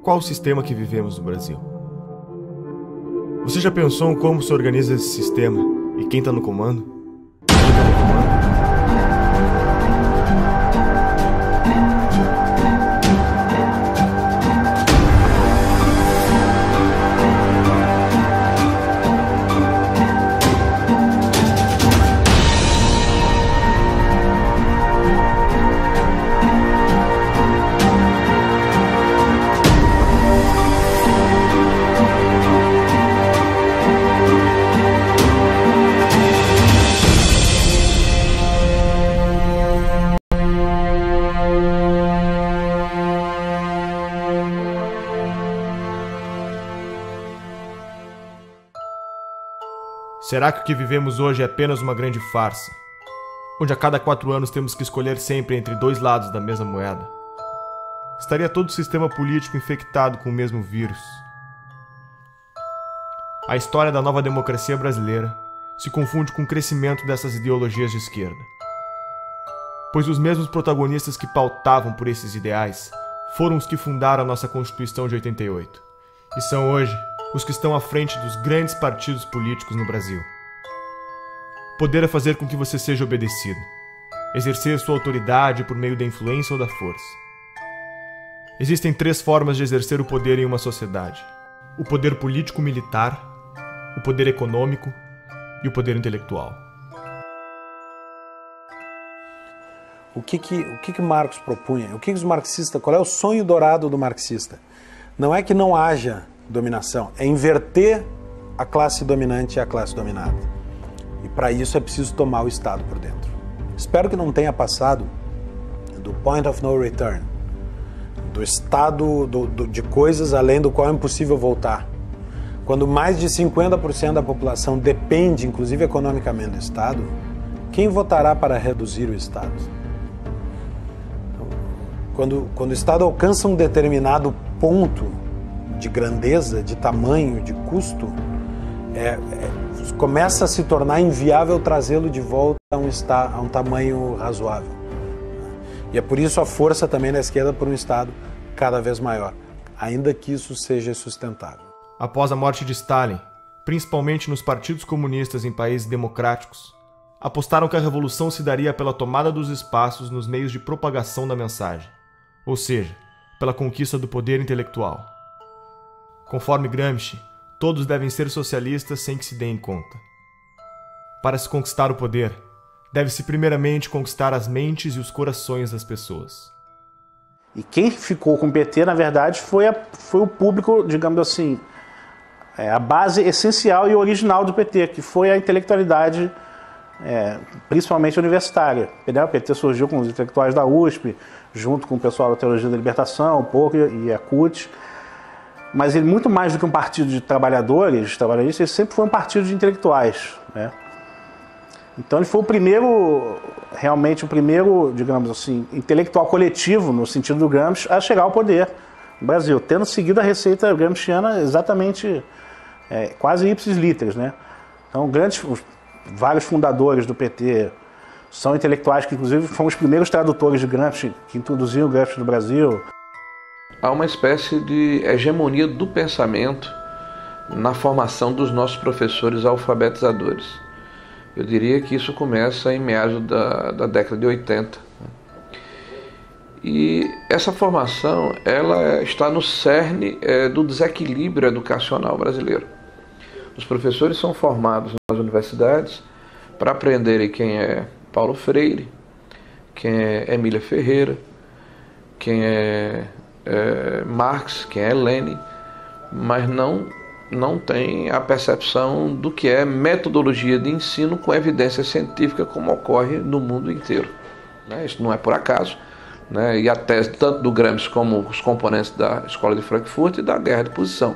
Qual o sistema que vivemos no Brasil? Você já pensou em como se organiza esse sistema e quem está no comando? Será que o que vivemos hoje é apenas uma grande farsa, onde a cada 4 anos temos que escolher sempre entre 2 lados da mesma moeda? Estaria todo o sistema político infectado com o mesmo vírus? A história da nova democracia brasileira se confunde com o crescimento dessas ideologias de esquerda, pois os mesmos protagonistas que pautavam por esses ideais foram os que fundaram a nossa Constituição de 88, e são hoje os que estão à frente dos grandes partidos políticos no Brasil. Poder é fazer com que você seja obedecido, exercer sua autoridade por meio da influência ou da força. Existem 3 formas de exercer o poder em uma sociedade: o poder político-militar, o poder econômico e o poder intelectual. O que Marx propunha? O que os marxistas? Qual é o sonho dourado do marxista? Não é que não haja dominação, é inverter a classe dominante e a classe dominada. E para isso é preciso tomar o Estado por dentro. Espero que não tenha passado do point of no return, do estado de coisas além do qual é impossível voltar. Quando mais de 50% da população depende, inclusive economicamente, do Estado, quem votará para reduzir o Estado? Quando o Estado alcança um determinado ponto de grandeza, de tamanho, de custo, começa a se tornar inviável trazê-lo de volta a um tamanho razoável. E é por isso a força também da esquerda por um Estado cada vez maior, ainda que isso seja sustentável. Após a morte de Stalin, principalmente nos partidos comunistas em países democráticos, apostaram que a revolução se daria pela tomada dos espaços nos meios de propagação da mensagem, ou seja, pela conquista do poder intelectual. Conforme Gramsci, todos devem ser socialistas sem que se deem conta. Para se conquistar o poder, deve-se primeiramente conquistar as mentes e os corações das pessoas. E quem ficou com o PT, na verdade, foi o público, digamos assim, a base essencial e original do PT, que foi a intelectualidade, principalmente universitária. O PT surgiu com os intelectuais da USP, junto com o pessoal da Teologia da Libertação, um pouco, e a CUT. Mas ele, muito mais do que um partido de trabalhadores, ele sempre foi um partido de intelectuais, né? Então ele foi realmente o primeiro, digamos assim, intelectual coletivo, no sentido do Gramsci, a chegar ao poder no Brasil, tendo seguido a receita gramsciana exatamente, quase ipsis literis, né? Então vários fundadores do PT são intelectuais que, inclusive, foram os primeiros tradutores de Gramsci, que introduziram o Gramsci no Brasil. Há uma espécie de hegemonia do pensamento na formação dos nossos professores alfabetizadores. Eu diria que isso começa em meados da década de 80. E essa formação, ela está no cerne do desequilíbrio educacional brasileiro. Os professores são formados nas universidades para aprenderem quem é Paulo Freire, quem é Emília Ferreira, quem é Marx, quem é Lenin, mas não tem a percepção do que é metodologia de ensino com evidência científica, como ocorre no mundo inteiro. Isso não é por acaso. E a tese tanto do Gramsci como os componentes da Escola de Frankfurt e da guerra de posição.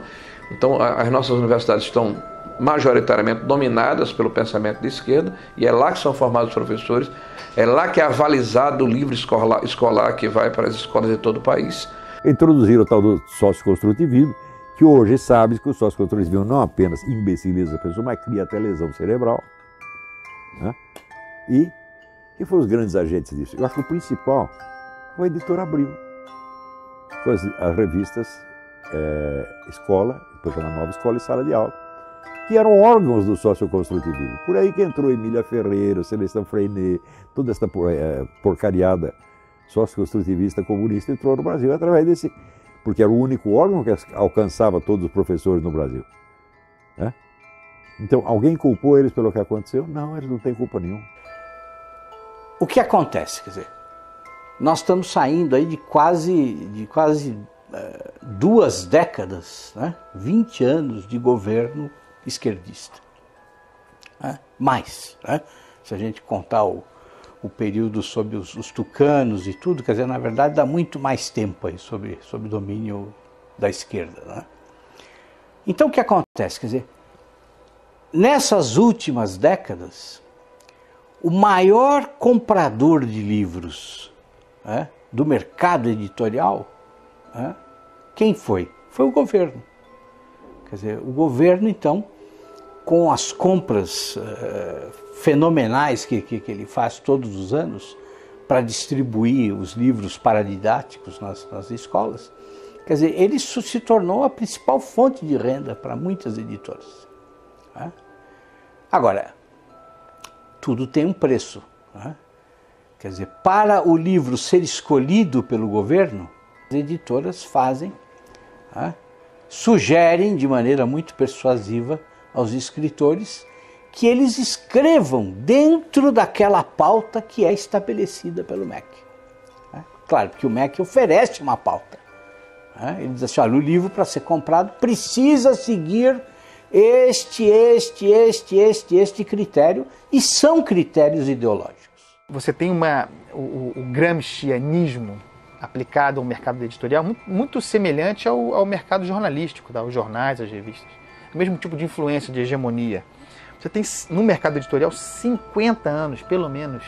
Então, as nossas universidades estão majoritariamente dominadas pelo pensamento de esquerda, e é lá que são formados os professores, é lá que é avalizado o livro escolar que vai para as escolas de todo o país. Introduziram o tal do socioconstrutivismo, que hoje sabe que o socioconstrutivismo não apenas imbeciliza a pessoa, mas cria até lesão cerebral. E quem foram os grandes agentes disso? Eu acho que o principal foi a editora Abril, com as revistas Escola, depois a Nova Escola e Sala de Aula, que eram órgãos do socioconstrutivismo. Por aí que entrou Emília Ferreira, Celestino Freinet, toda essa porcariada socioconstrutivista comunista entrou no Brasil através desse, porque era o único órgão que alcançava todos os professores no Brasil. Então, alguém culpou eles pelo que aconteceu? Não, eles não têm culpa nenhuma. O que acontece, quer dizer, nós estamos saindo aí de quase 2 décadas, 20 anos de governo esquerdista. Mais, se a gente contar o período sob os tucanos e tudo, quer dizer, na verdade dá muito mais tempo aí sob domínio da esquerda. Então o que acontece, quer dizer, nessas últimas décadas, o maior comprador de livros do mercado editorial, quem foi? Foi o governo. Quer dizer, o governo, então, com as compras fenomenais que ele faz todos os anos para distribuir os livros paradidáticos nas escolas, quer dizer, ele se tornou a principal fonte de renda para muitas editoras. Agora, tudo tem um preço. Quer dizer, para o livro ser escolhido pelo governo, as editoras sugerem de maneira muito persuasiva aos escritores que eles escrevam dentro daquela pauta que é estabelecida pelo MEC. Claro, porque o MEC oferece uma pauta. Ele diz assim, olha, o livro para ser comprado precisa seguir este critério, e são critérios ideológicos. Você tem o gramscianismo aplicado ao mercado editorial muito semelhante ao mercado jornalístico, aos jornais, às revistas. O mesmo tipo de influência, de hegemonia. Você tem no mercado editorial 50 anos, pelo menos,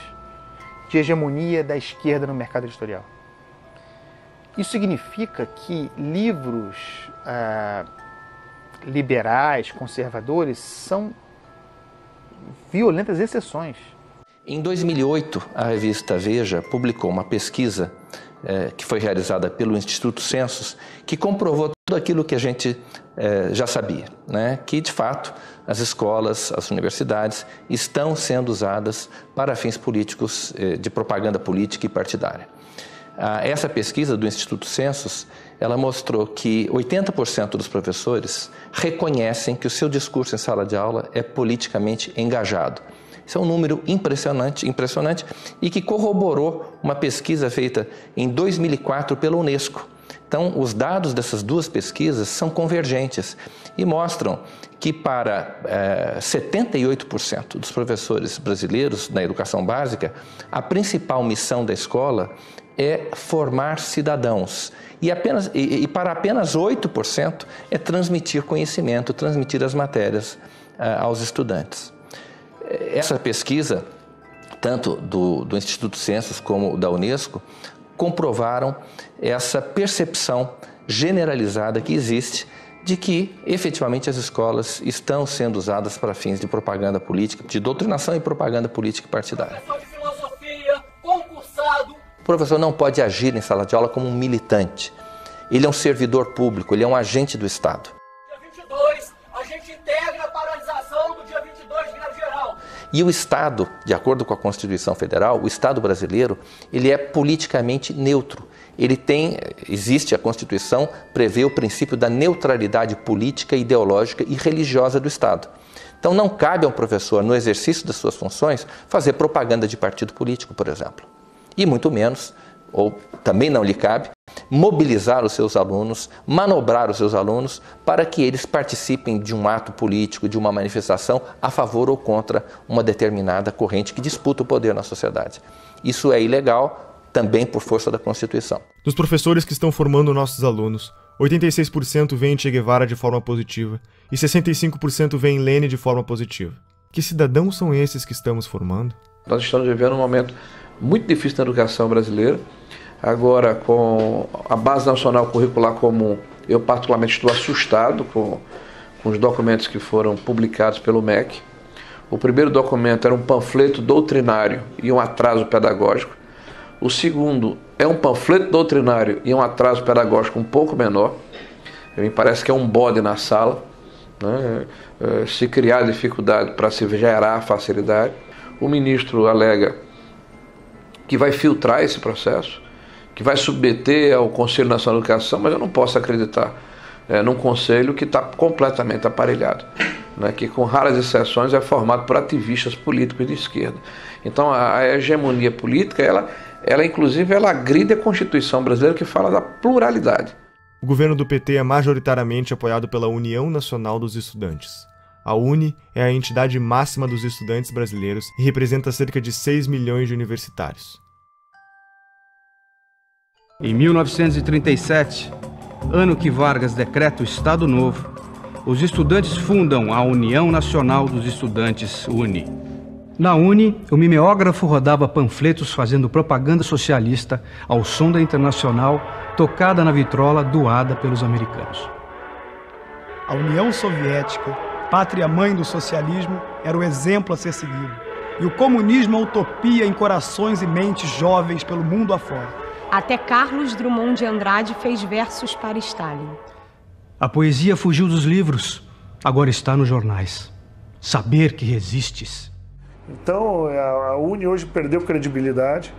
de hegemonia da esquerda no mercado editorial. Isso significa que livros liberais, conservadores, são violentas exceções. Em 2008, a revista Veja publicou uma pesquisa que foi realizada pelo Instituto Census, que comprovou tudo aquilo que a gente já sabia, que de fato as escolas, as universidades estão sendo usadas para fins políticos, de propaganda política e partidária. Essa pesquisa do Instituto Census, ela mostrou que 80% dos professores reconhecem que o seu discurso em sala de aula é politicamente engajado. Isso é um número impressionante e que corroborou uma pesquisa feita em 2004 pela Unesco. Então, os dados dessas duas pesquisas são convergentes e mostram que para 78% dos professores brasileiros na educação básica, a principal missão da escola é formar cidadãos. E para apenas 8% é transmitir conhecimento, transmitir as matérias aos estudantes. Essa pesquisa, tanto do Instituto Census como da Unesco, comprovaram essa percepção generalizada que existe de que, efetivamente, as escolas estão sendo usadas para fins de propaganda política, de doutrinação e propaganda política partidária. O professor não pode agir em sala de aula como um militante. Ele é um servidor público, ele é um agente do Estado. Dia 22, a gente integra a paralisação do dia 22 de greve geral. E o Estado, de acordo com a Constituição Federal, o Estado brasileiro, ele é politicamente neutro. Existe a Constituição, prevê o princípio da neutralidade política, ideológica e religiosa do Estado. Então não cabe ao professor, no exercício das suas funções, fazer propaganda de partido político, por exemplo. E muito menos, ou também não lhe cabe, mobilizar os seus alunos, manobrar os seus alunos para que eles participem de um ato político, de uma manifestação a favor ou contra uma determinada corrente que disputa o poder na sociedade. Isso é ilegal, também por força da Constituição. Dos professores que estão formando nossos alunos, 86% veem Che Guevara de forma positiva e 65% veem Lênin de forma positiva. Que cidadãos são esses que estamos formando? Nós estamos vivendo um momento muito difícil na educação brasileira. Agora, com a Base Nacional Curricular Comum, eu particularmente estou assustado com os documentos que foram publicados pelo MEC. O primeiro documento era um panfleto doutrinário e um atraso pedagógico. O segundo é um panfleto doutrinário e um atraso pedagógico um pouco menor. Me parece que é um bode na sala, né? Se criar dificuldade para se gerar facilidade. O ministro alega que vai filtrar esse processo, que vai submeter ao Conselho Nacional de Educação, mas eu não posso acreditar num conselho que está completamente aparelhado, né, que com raras exceções é formado por ativistas políticos de esquerda. Então a hegemonia política, ela inclusive agride a Constituição brasileira, que fala da pluralidade. O governo do PT é majoritariamente apoiado pela União Nacional dos Estudantes. A UNE é a entidade máxima dos estudantes brasileiros e representa cerca de 6 milhões de universitários. Em 1937, ano que Vargas decreta o Estado Novo, os estudantes fundam a União Nacional dos Estudantes, UNE. Na UNE, o mimeógrafo rodava panfletos fazendo propaganda socialista ao som da Internacional, tocada na vitrola doada pelos americanos. A União Soviética, pátria-mãe do socialismo, era o exemplo a ser seguido. E o comunismo a utopia em corações e mentes jovens pelo mundo afora. Até Carlos Drummond de Andrade fez versos para Stalin. A poesia fugiu dos livros, agora está nos jornais. Saber que resistes. Então, a UNE hoje perdeu credibilidade.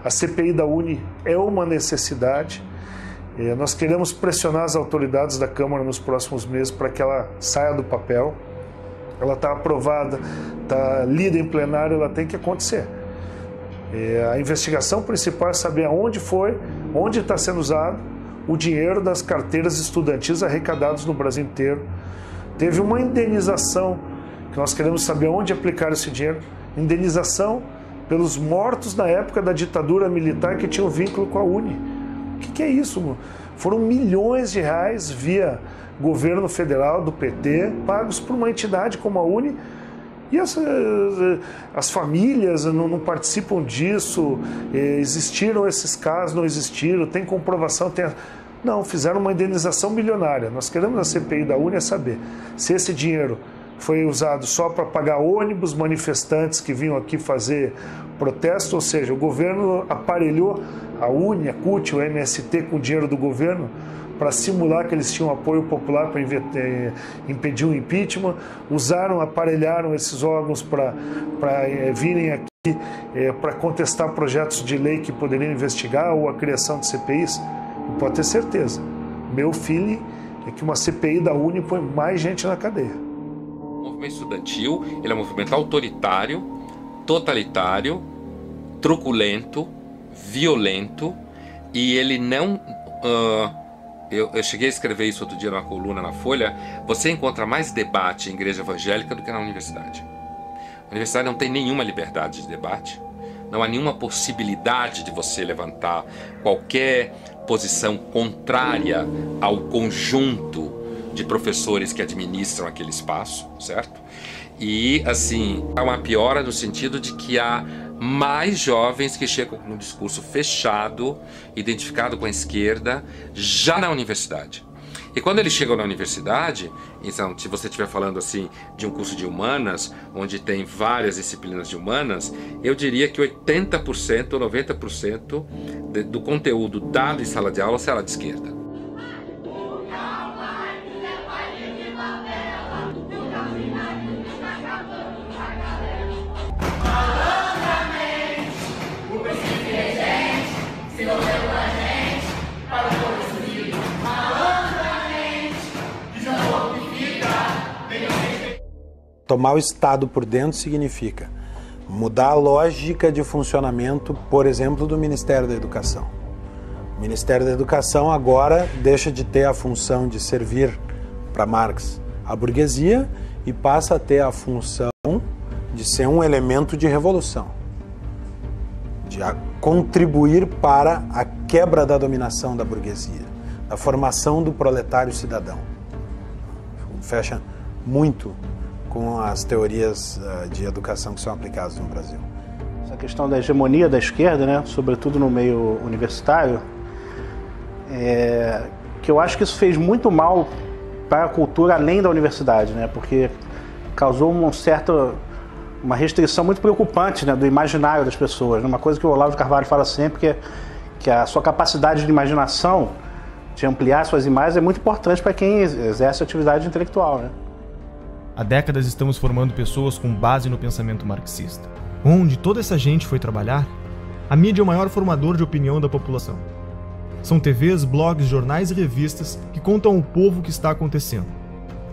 A CPI da UNE é uma necessidade. Nós queremos pressionar as autoridades da Câmara nos próximos meses para que ela saia do papel. Ela está aprovada, está lida em plenário, ela tem que acontecer. A investigação principal é saber aonde foi, onde está sendo usado o dinheiro das carteiras estudantis arrecadadas no Brasil inteiro. Teve uma indenização, que nós queremos saber onde aplicar esse dinheiro. Indenização pelos mortos na época da ditadura militar que tinham vínculo com a UNE. O que é isso? Foram milhões de reais via governo federal do PT, pagos por uma entidade como a UNE. E as famílias não participam disso, existiram esses casos, não existiram, tem comprovação, Não, fizeram uma indenização milionária. Nós queremos na CPI da UNE saber se esse dinheiro foi usado só para pagar ônibus, manifestantes que vinham aqui fazer protesto, ou seja, o governo aparelhou a UNE, a CUT, o MST com o dinheiro do governo para simular que eles tinham apoio popular para impedir o impeachment, aparelharam esses órgãos para virem aqui para contestar projetos de lei que poderiam investigar ou a criação de CPIs. E pode ter certeza, meu feeling é que uma CPI da UNE põe mais gente na cadeia. O movimento estudantil, ele é um movimento autoritário, totalitário, truculento, violento, e ele não... Eu cheguei a escrever isso outro dia numa coluna na Folha. Você encontra mais debate em igreja evangélica do que na universidade. A universidade não tem nenhuma liberdade de debate. Não há nenhuma possibilidade de você levantar qualquer posição contrária ao conjunto de professores que administram aquele espaço, certo? E, assim, há uma piora no sentido de que há mais jovens que chegam com um discurso fechado, identificado com a esquerda, já na universidade. E quando eles chegam na universidade, então, se você estiver falando assim de um curso de humanas, onde tem várias disciplinas de humanas, eu diria que 80% ou 90% do conteúdo dado em sala de aula será de esquerda. Retomar o Estado por dentro significa mudar a lógica de funcionamento, por exemplo, do Ministério da Educação. O Ministério da Educação agora deixa de ter a função de servir, para Marx, a burguesia e passa a ter a função de ser um elemento de revolução, de contribuir para a quebra da dominação da burguesia, da formação do proletário cidadão. Fecha muito com as teorias de educação que são aplicadas no Brasil. Essa questão da hegemonia da esquerda, né, sobretudo no meio universitário, que eu acho que isso fez muito mal para a cultura além da universidade, né, porque causou uma restrição muito preocupante, né, do imaginário das pessoas. Uma coisa que o Olavo de Carvalho fala sempre, que a sua capacidade de imaginação, de ampliar suas imagens, é muito importante para quem exerce atividade intelectual, né? Há décadas estamos formando pessoas com base no pensamento marxista. Onde toda essa gente foi trabalhar? A mídia é o maior formador de opinião da população. São TVs, blogs, jornais e revistas que contam ao povo o que está acontecendo.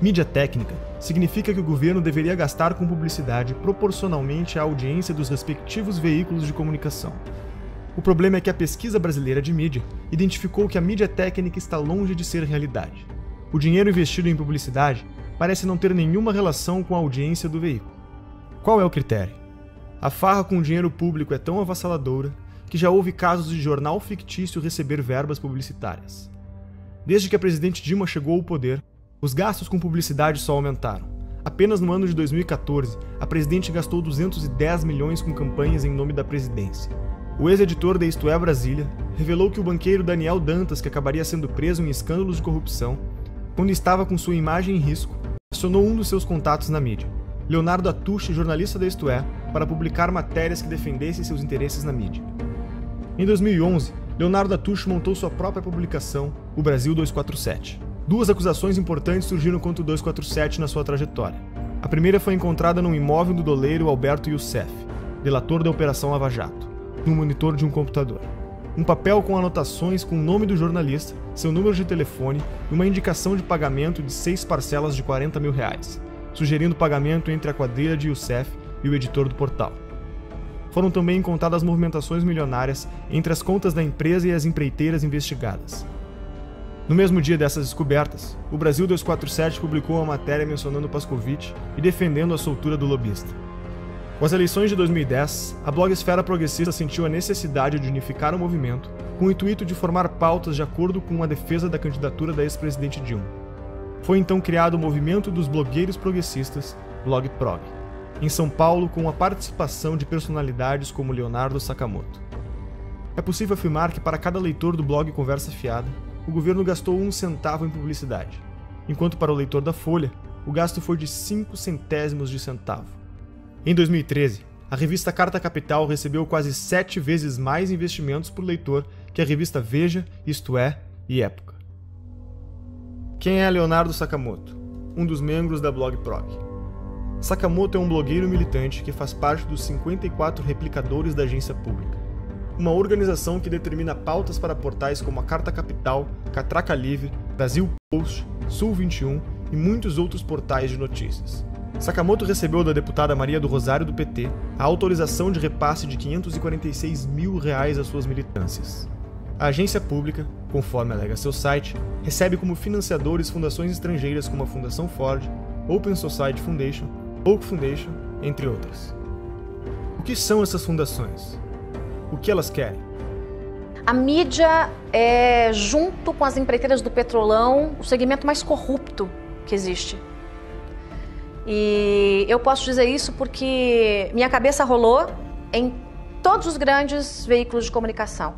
Mídia técnica significa que o governo deveria gastar com publicidade proporcionalmente à audiência dos respectivos veículos de comunicação. O problema é que a pesquisa brasileira de mídia identificou que a mídia técnica está longe de ser realidade. O dinheiro investido em publicidade parece não ter nenhuma relação com a audiência do veículo. Qual é o critério? A farra com o dinheiro público é tão avassaladora que já houve casos de jornal fictício receber verbas publicitárias. Desde que a presidente Dilma chegou ao poder, os gastos com publicidade só aumentaram. Apenas no ano de 2014, a presidente gastou 210 milhões com campanhas em nome da presidência. O ex-editor da Isto É Brasília revelou que o banqueiro Daniel Dantas, que acabaria sendo preso em escândalos de corrupção, quando estava com sua imagem em risco, acionou um dos seus contatos na mídia, Leonardo Atushi, jornalista da Isto É, para publicar matérias que defendessem seus interesses na mídia. Em 2011, Leonardo Atushi montou sua própria publicação, o Brasil 247. Duas acusações importantes surgiram contra o 247 na sua trajetória. A primeira foi encontrada num imóvel do doleiro Alberto Youssef, delator da Operação Lava Jato, no monitor de um computador. Um papel com anotações com o nome do jornalista, seu número de telefone e uma indicação de pagamento de 6 parcelas de R$40 mil, sugerindo pagamento entre a quadrilha de Youssef e o editor do portal. Foram também encontradas movimentações milionárias entre as contas da empresa e as empreiteiras investigadas. No mesmo dia dessas descobertas, o Brasil 247 publicou uma matéria mencionando Pascovitch e defendendo a soltura do lobista. Com as eleições de 2010, a blogosfera progressista sentiu a necessidade de unificar o movimento com o intuito de formar pautas de acordo com a defesa da candidatura da ex-presidente Dilma. Foi então criado o movimento dos blogueiros progressistas, BlogProg, em São Paulo, com a participação de personalidades como Leonardo Sakamoto. É possível afirmar que para cada leitor do blog Conversa Fiada, o governo gastou 1 centavo em publicidade, enquanto para o leitor da Folha, o gasto foi de 5 centésimos de centavo. Em 2013, a revista Carta Capital recebeu quase 7 vezes mais investimentos por leitor que a revista Veja, Isto É e Época. Quem é Leonardo Sakamoto? Um dos membros da BlogProg. Sakamoto é um blogueiro militante que faz parte dos 54 replicadores da Agência Pública, uma organização que determina pautas para portais como a Carta Capital, Catraca Livre, Brasil Post, Sul 21 e muitos outros portais de notícias. Sakamoto recebeu da deputada Maria do Rosário do PT a autorização de repasse de R$546 mil às suas militâncias. A agência pública, conforme alega seu site, recebe como financiadores fundações estrangeiras como a Fundação Ford, Open Society Foundation, Oak Foundation, entre outras. O que são essas fundações? O que elas querem? A mídia é, junto com as empreiteiras do petrolão, o segmento mais corrupto que existe. E eu posso dizer isso porque minha cabeça rolou em todos os grandes veículos de comunicação.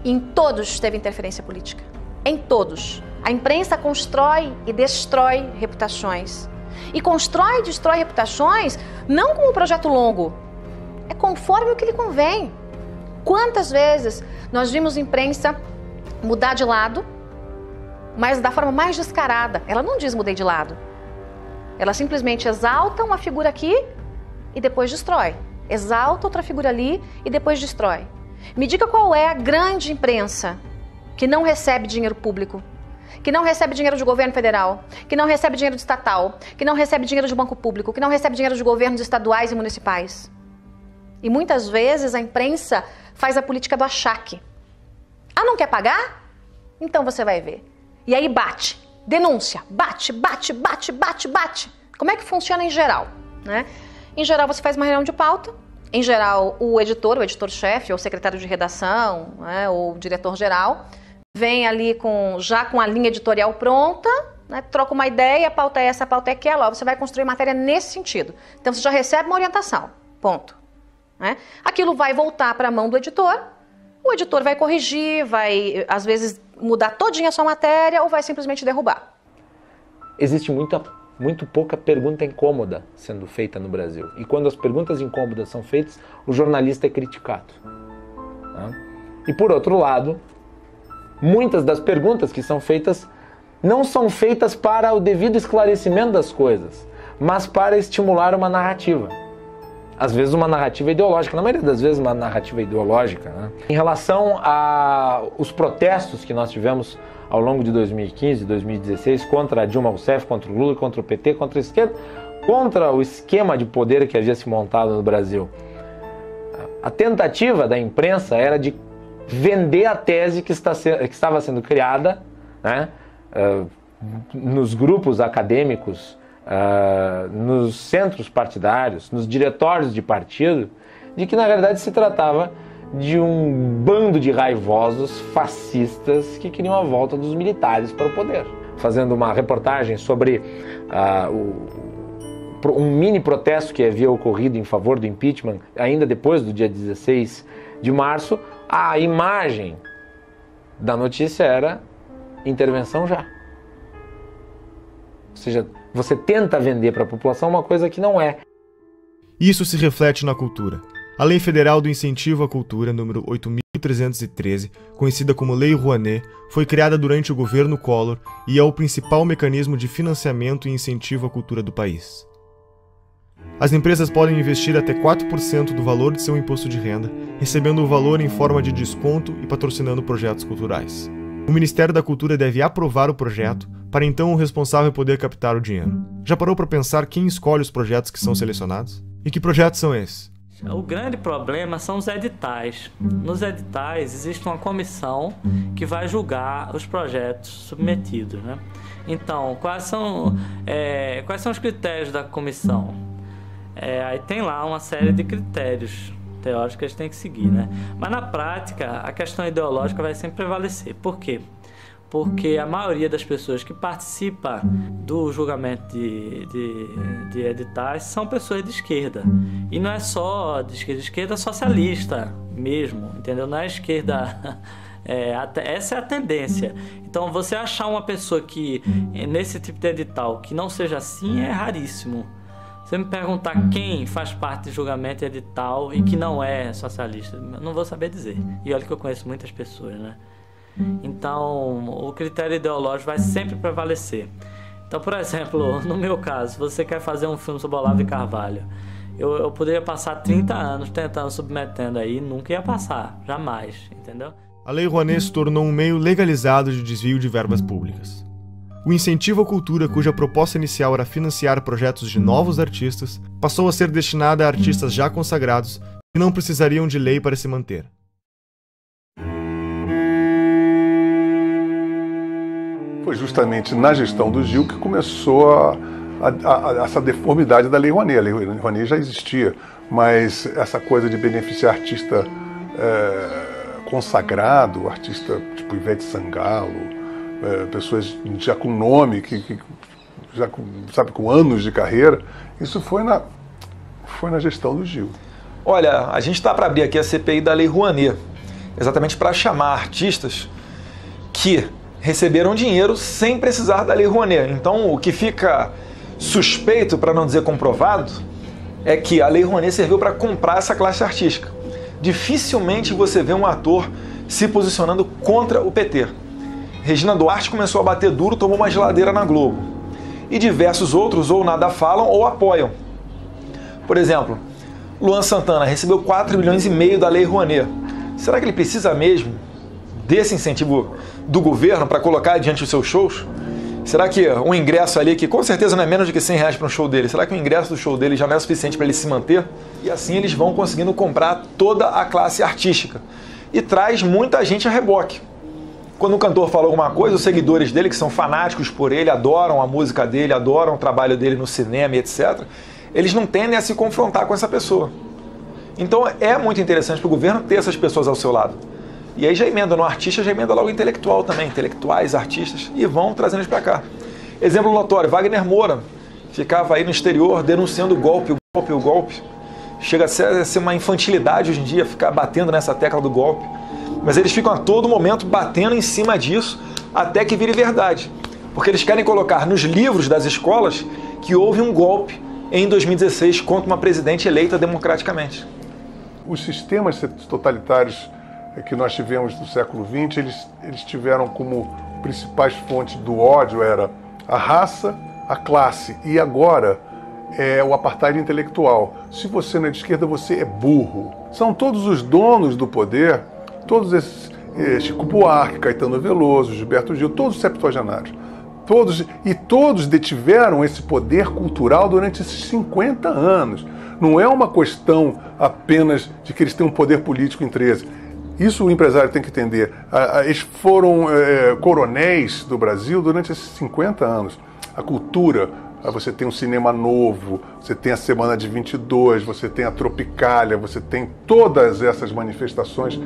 Em todos teve interferência política. Em todos. A imprensa constrói e destrói reputações. E constrói e destrói reputações não como um projeto longo. É conforme o que lhe convém. Quantas vezes nós vimos imprensa mudar de lado, mas da forma mais descarada. Ela não diz mudei de lado. Ela simplesmente exalta uma figura aqui e depois destrói. Exalta outra figura ali e depois destrói. Me diga qual é a grande imprensa que não recebe dinheiro público, que não recebe dinheiro de governo federal, que não recebe dinheiro do estatal, que não recebe dinheiro de banco público, que não recebe dinheiro de governos estaduais e municipais. E muitas vezes a imprensa faz a política do achaque. Ah, não quer pagar? Então você vai ver. E aí bate, denúncia, bate. Como é que funciona em geral, né? Em geral você faz uma reunião de pauta, em geral o editor-chefe, ou secretário de redação, né, ou diretor-geral, vem ali já com a linha editorial pronta, né, troca uma ideia, a pauta é essa, a pauta é aquela, você vai construir matéria nesse sentido. Então você já recebe uma orientação, ponto. Né? Aquilo vai voltar para a mão do editor, o editor vai corrigir, vai às vezes mudar todinha a sua matéria ou vai simplesmente derrubar. Existe muito pouca pergunta incômoda sendo feita no Brasil. E quando as perguntas incômodas são feitas, o jornalista é criticado. Né? E por outro lado, muitas das perguntas que são feitas não são feitas para o devido esclarecimento das coisas, mas para estimular uma narrativa. Às vezes uma narrativa ideológica, na maioria das vezes uma narrativa ideológica. Né? Em relação aos protestos que nós tivemos ao longo de 2015 e 2016 contra a Dilma Rousseff, contra o Lula, contra o PT, contra a esquerda, contra o esquema de poder que havia se montado no Brasil. A tentativa da imprensa era de vender a tese que estava sendo criada, né, nos grupos acadêmicos, nos centros partidários, nos diretórios de partido, de que na verdade se tratava de um bando de raivosos fascistas que queriam a volta dos militares para o poder. Fazendo uma reportagem sobre um mini protesto que havia ocorrido em favor do impeachment, ainda depois do dia 16 de março, a imagem da notícia era intervenção já. Ou seja, você tenta vender para a população uma coisa que não é. Isso se reflete na cultura. A Lei Federal do Incentivo à Cultura, número 8.313, conhecida como Lei Rouanet, foi criada durante o governo Collor e é o principal mecanismo de financiamento e incentivo à cultura do país. As empresas podem investir até 4% do valor de seu imposto de renda, recebendo o valor em forma de desconto e patrocinando projetos culturais. O Ministério da Cultura deve aprovar o projeto, para então o responsável poder captar o dinheiro. Já parou para pensar quem escolhe os projetos que são selecionados? E que projetos são esses? O grande problema são os editais. Nos editais existe uma comissão que vai julgar os projetos submetidos, né? Então, quais são os critérios da comissão? Aí tem lá uma série de critérios teóricos que eles têm que seguir, né? Mas na prática, a questão ideológica vai sempre prevalecer. Por quê? Porque a maioria das pessoas que participa do julgamento de editais são pessoas de esquerda. E não é só de esquerda socialista mesmo, entendeu? Não é esquerda... essa é a tendência. Então, você achar uma pessoa que, nesse tipo de edital, que não seja assim, é raríssimo. Você me perguntar quem faz parte de julgamento de edital e que não é socialista, eu não vou saber dizer. E olha que eu conheço muitas pessoas, né? Então, o critério ideológico vai sempre prevalecer. Então, por exemplo, no meu caso, você quer fazer um filme sobre Olavo de Carvalho, eu poderia passar 30 anos tentando, submetendo aí, nunca ia passar, jamais, entendeu? A Lei Rouanet se tornou um meio legalizado de desvio de verbas públicas. O incentivo à cultura, cuja proposta inicial era financiar projetos de novos artistas, passou a ser destinada a artistas já consagrados que não precisariam de lei para se manter. Foi justamente na gestão do Gil que começou essa deformidade da Lei Rouanet. A Lei Rouanet já existia, mas essa coisa de beneficiar artista consagrado, artista tipo Ivete Sangalo, pessoas já com nome, que já com anos de carreira, isso foi na gestão do Gil. Olha, a gente está para abrir aqui a CPI da Lei Rouanet, exatamente para chamar artistas que receberam dinheiro sem precisar da Lei Rouanet. Então, o que fica suspeito, para não dizer comprovado, é que a Lei Rouanet serviu para comprar essa classe artística. Dificilmente você vê um ator se posicionando contra o PT. Regina Duarte começou a bater duro, tomou uma geladeira na Globo. E diversos outros ou nada falam ou apoiam. Por exemplo, Luan Santana recebeu 4,5 milhões da Lei Rouanet. Será que ele precisa mesmo desse incentivo do governo para colocar diante dos seus shows? Será que um ingresso ali, que com certeza não é menos de que R$100 para um show dele, será que o ingresso do show dele já não é suficiente para ele se manter? E assim eles vão conseguindo comprar toda a classe artística. E traz muita gente a reboque. Quando um cantor fala alguma coisa, os seguidores dele, que são fanáticos por ele, adoram a música dele, adoram o trabalho dele no cinema e etc., eles não tendem a se confrontar com essa pessoa. Então é muito interessante para o governo ter essas pessoas ao seu lado. E aí já emenda no artista, já emenda logo intelectual também, intelectuais, artistas, e vão trazendo eles para cá. Exemplo notório, Wagner Moura ficava aí no exterior denunciando o golpe. Chega a ser uma infantilidade hoje em dia ficar batendo nessa tecla do golpe. Mas eles ficam a todo momento batendo em cima disso até que vire verdade. Porque eles querem colocar nos livros das escolas que houve um golpe em 2016 contra uma presidente eleita democraticamente. Os sistemas totalitários que nós tivemos no século XX, eles tiveram como principais fontes do ódio era a raça, a classe e agora é o apartheid intelectual. Se você não é de esquerda, você é burro. São todos os donos do poder, todos esses, Chico Buarque, Caetano Veloso, Gilberto Gil, todos septuagenários. Todos detiveram esse poder cultural durante esses 50 anos. Não é uma questão apenas de que eles têm um poder político em 13. Isso o empresário tem que entender. Eles foram coronéis do Brasil durante esses 50 anos. A cultura, você tem um cinema novo, você tem a Semana de 22, você tem a Tropicália, você tem todas essas manifestações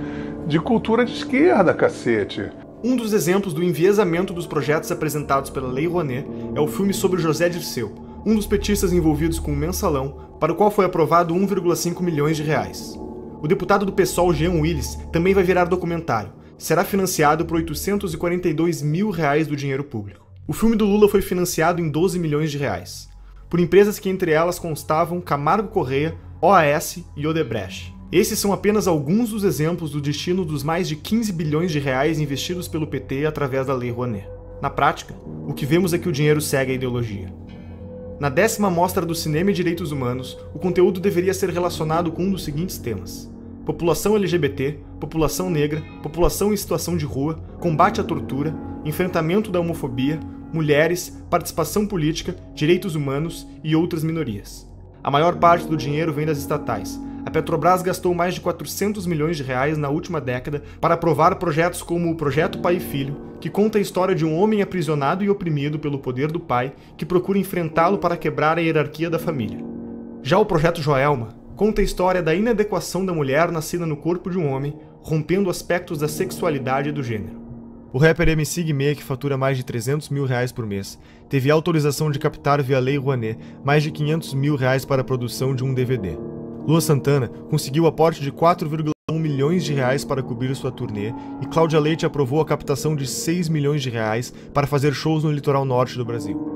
de cultura de esquerda, cacete. Um dos exemplos do enviesamento dos projetos apresentados pela Lei Rouanet é o filme sobre José Dirceu, um dos petistas envolvidos com o Mensalão, para o qual foi aprovado 1,5 milhões de reais. O deputado do PSOL, Jean Willis, também vai virar documentário. Será financiado por 842 mil reais do dinheiro público. O filme do Lula foi financiado em 12 milhões de reais, por empresas que entre elas constavam Camargo Correia, OAS e Odebrecht. Esses são apenas alguns dos exemplos do destino dos mais de 15 bilhões de reais investidos pelo PT através da Lei Rouanet. Na prática, o que vemos é que o dinheiro segue a ideologia. Na 10ª Mostra do Cinema e Direitos Humanos, o conteúdo deveria ser relacionado com um dos seguintes temas: população LGBT, população negra, população em situação de rua, combate à tortura, enfrentamento da homofobia, mulheres, participação política, direitos humanos e outras minorias. A maior parte do dinheiro vem das estatais. A Petrobras gastou mais de 400 milhões de reais na última década para aprovar projetos como o Projeto Pai e Filho, que conta a história de um homem aprisionado e oprimido pelo poder do pai, que procura enfrentá-lo para quebrar a hierarquia da família. Já o Projeto Joelma conta a história da inadequação da mulher nascida no corpo de um homem, rompendo aspectos da sexualidade e do gênero. O rapper MC Guimê, que fatura mais de 300 mil reais por mês, teve autorização de captar via Lei Rouanet mais de 500 mil reais para a produção de um DVD. Luan Santana conseguiu aporte de 4,1 milhões de reais para cobrir sua turnê e Cláudia Leite aprovou a captação de 6 milhões de reais para fazer shows no litoral norte do Brasil.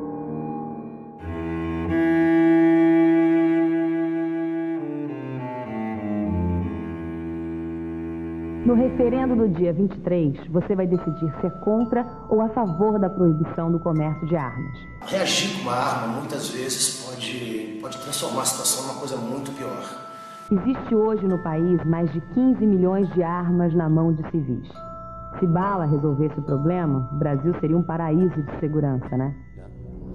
No referendo do dia 23, você vai decidir se é contra ou a favor da proibição do comércio de armas. Reagir com uma arma, muitas vezes, pode transformar a situação numa coisa muito pior. Existe hoje no país mais de 15 milhões de armas na mão de civis. Se bala resolvesse o problema, o Brasil seria um paraíso de segurança, né?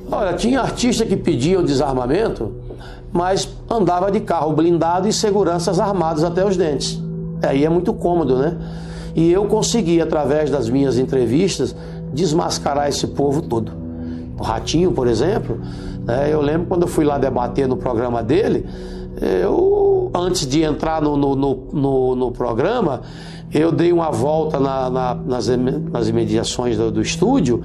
Olha, tinha artista que pedia o desarmamento, mas andava de carro blindado e seguranças armados até os dentes. Aí é muito cômodo, né? E eu consegui, através das minhas entrevistas, desmascarar esse povo todo. O Ratinho, por exemplo, eu lembro quando eu fui lá debater no programa dele, antes de entrar no programa, eu dei uma volta nas imediações do estúdio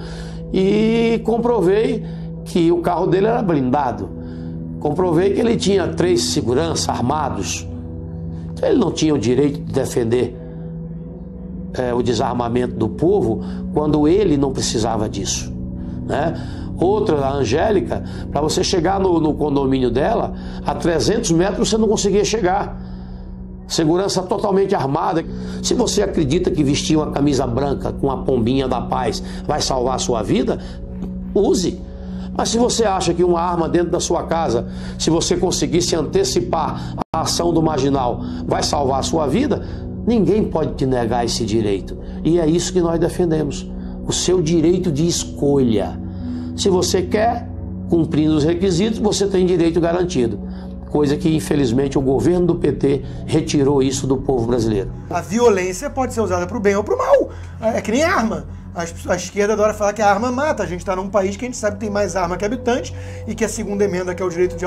e comprovei que o carro dele era blindado. Comprovei que ele tinha 3 seguranças armados. Ele não tinha o direito de defender o desarmamento do povo quando ele não precisava disso, né? Outra, a Angélica, para você chegar no condomínio dela, a 300 metros você não conseguia chegar. Segurança totalmente armada. Se você acredita que vestir uma camisa branca com a pombinha da paz vai salvar a sua vida, use. Mas se você acha que uma arma dentro da sua casa, se você conseguir se antecipar à ação do marginal, vai salvar a sua vida, ninguém pode te negar esse direito. E é isso que nós defendemos. O seu direito de escolha. Se você quer, cumprindo os requisitos, você tem direito garantido. Coisa que, infelizmente, o governo do PT retirou isso do povo brasileiro. A violência pode ser usada para o bem ou para o mal. É que nem arma. A esquerda adora falar que a arma mata. A gente está num país que a gente sabe que tem mais arma que habitantes e que a segunda emenda, que é o direito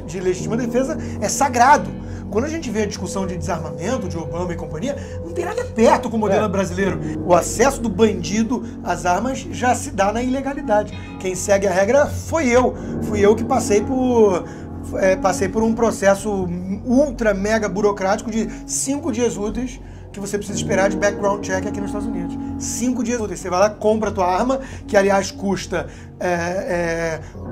de legítima defesa, é sagrado. Quando a gente vê a discussão de desarmamento, de Obama e companhia, não tem nada perto com o modelo brasileiro. O acesso do bandido às armas já se dá na ilegalidade. Quem segue a regra foi eu. Fui eu que passei por um processo ultra mega burocrático de 5 dias úteis que você precisa esperar de background check aqui nos Estados Unidos. 5 dias úteis. Você vai lá, compra a tua arma, que aliás custa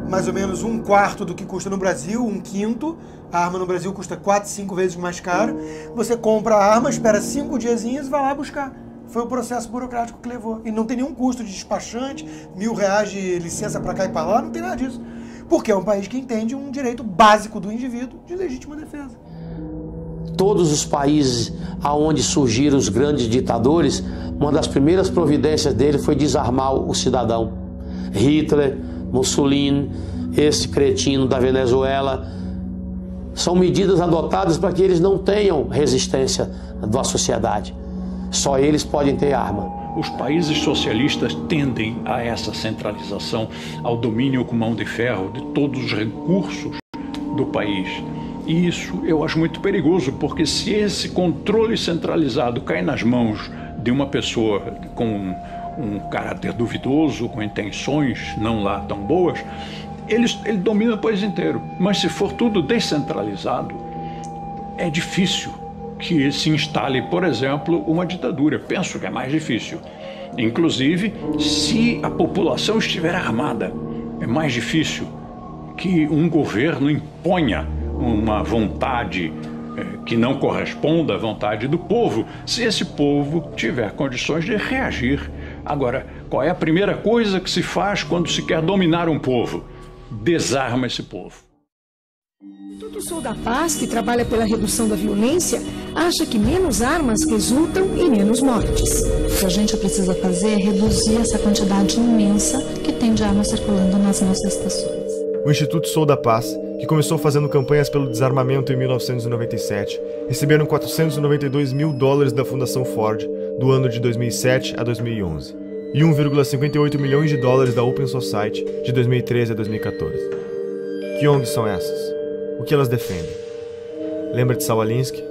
mais ou menos 1/4 do que custa no Brasil, 1/5. A arma no Brasil custa 4, 5 vezes mais caro. Você compra a arma, espera 5 diazinhos e vai lá buscar. Foi o processo burocrático que levou. E não tem nenhum custo de despachante, R$1.000 de licença para cá e para lá, não tem nada disso. Porque é um país que entende um direito básico do indivíduo de legítima defesa. Todos os países aonde surgiram os grandes ditadores, uma das primeiras providências dele foi desarmar o cidadão. Hitler, Mussolini, esse cretino da Venezuela, são medidas adotadas para que eles não tenham resistência da sociedade. Só eles podem ter arma. Os países socialistas tendem a essa centralização, ao domínio com mão de ferro de todos os recursos do país. E isso eu acho muito perigoso, porque se esse controle centralizado cai nas mãos de uma pessoa com um caráter duvidoso, com intenções não lá tão boas, ele domina o país inteiro. Mas se for tudo descentralizado, é difícil que se instale, por exemplo, uma ditadura. Penso que é mais difícil. Inclusive, se a população estiver armada, é mais difícil que um governo imponha uma vontade que não corresponda à vontade do povo, se esse povo tiver condições de reagir. Agora, qual é a primeira coisa que se faz quando se quer dominar um povo? Desarma esse povo. Todo o Sou da Paz, que trabalha pela redução da violência, acha que menos armas resultam em menos mortes. O que a gente precisa fazer é reduzir essa quantidade imensa que tem de armas circulando nas nossas estações. O Instituto Sou da Paz, que começou fazendo campanhas pelo desarmamento em 1997, receberam $492 mil da Fundação Ford do ano de 2007 a 2011 e $1,58 milhões da Open Society de 2013 a 2014. Que ONGs são essas? O que elas defendem? Lembra de Saul Alinsky?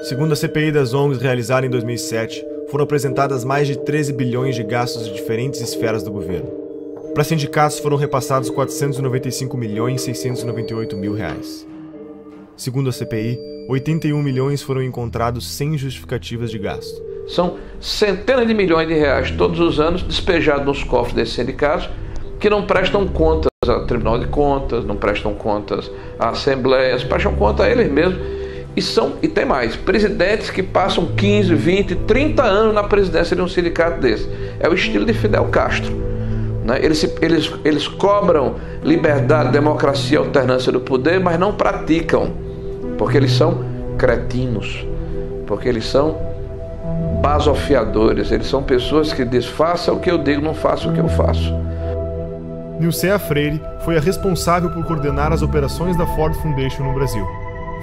Segundo a CPI das ONGs realizada em 2007, foram apresentadas mais de 13 bilhões de gastos de diferentes esferas do governo. Para sindicatos foram repassados R$495.698.000. Segundo a CPI, 81 milhões foram encontrados sem justificativas de gasto. São centenas de milhões de reais todos os anos despejados nos cofres desses sindicatos que não prestam contas ao Tribunal de Contas, não prestam contas à Assembleia, prestam conta a eles mesmos. E tem mais, presidentes que passam 15, 20, 30 anos na presidência de um sindicato desse. É o estilo de Fidel Castro. Né? Eles cobram liberdade, democracia, alternância do poder, mas não praticam, porque eles são cretinos, porque eles são basofiadores, eles são pessoas que dizem, faça o que eu digo, não faça o que eu faço. Nilcea Freire foi a responsável por coordenar as operações da Ford Foundation no Brasil.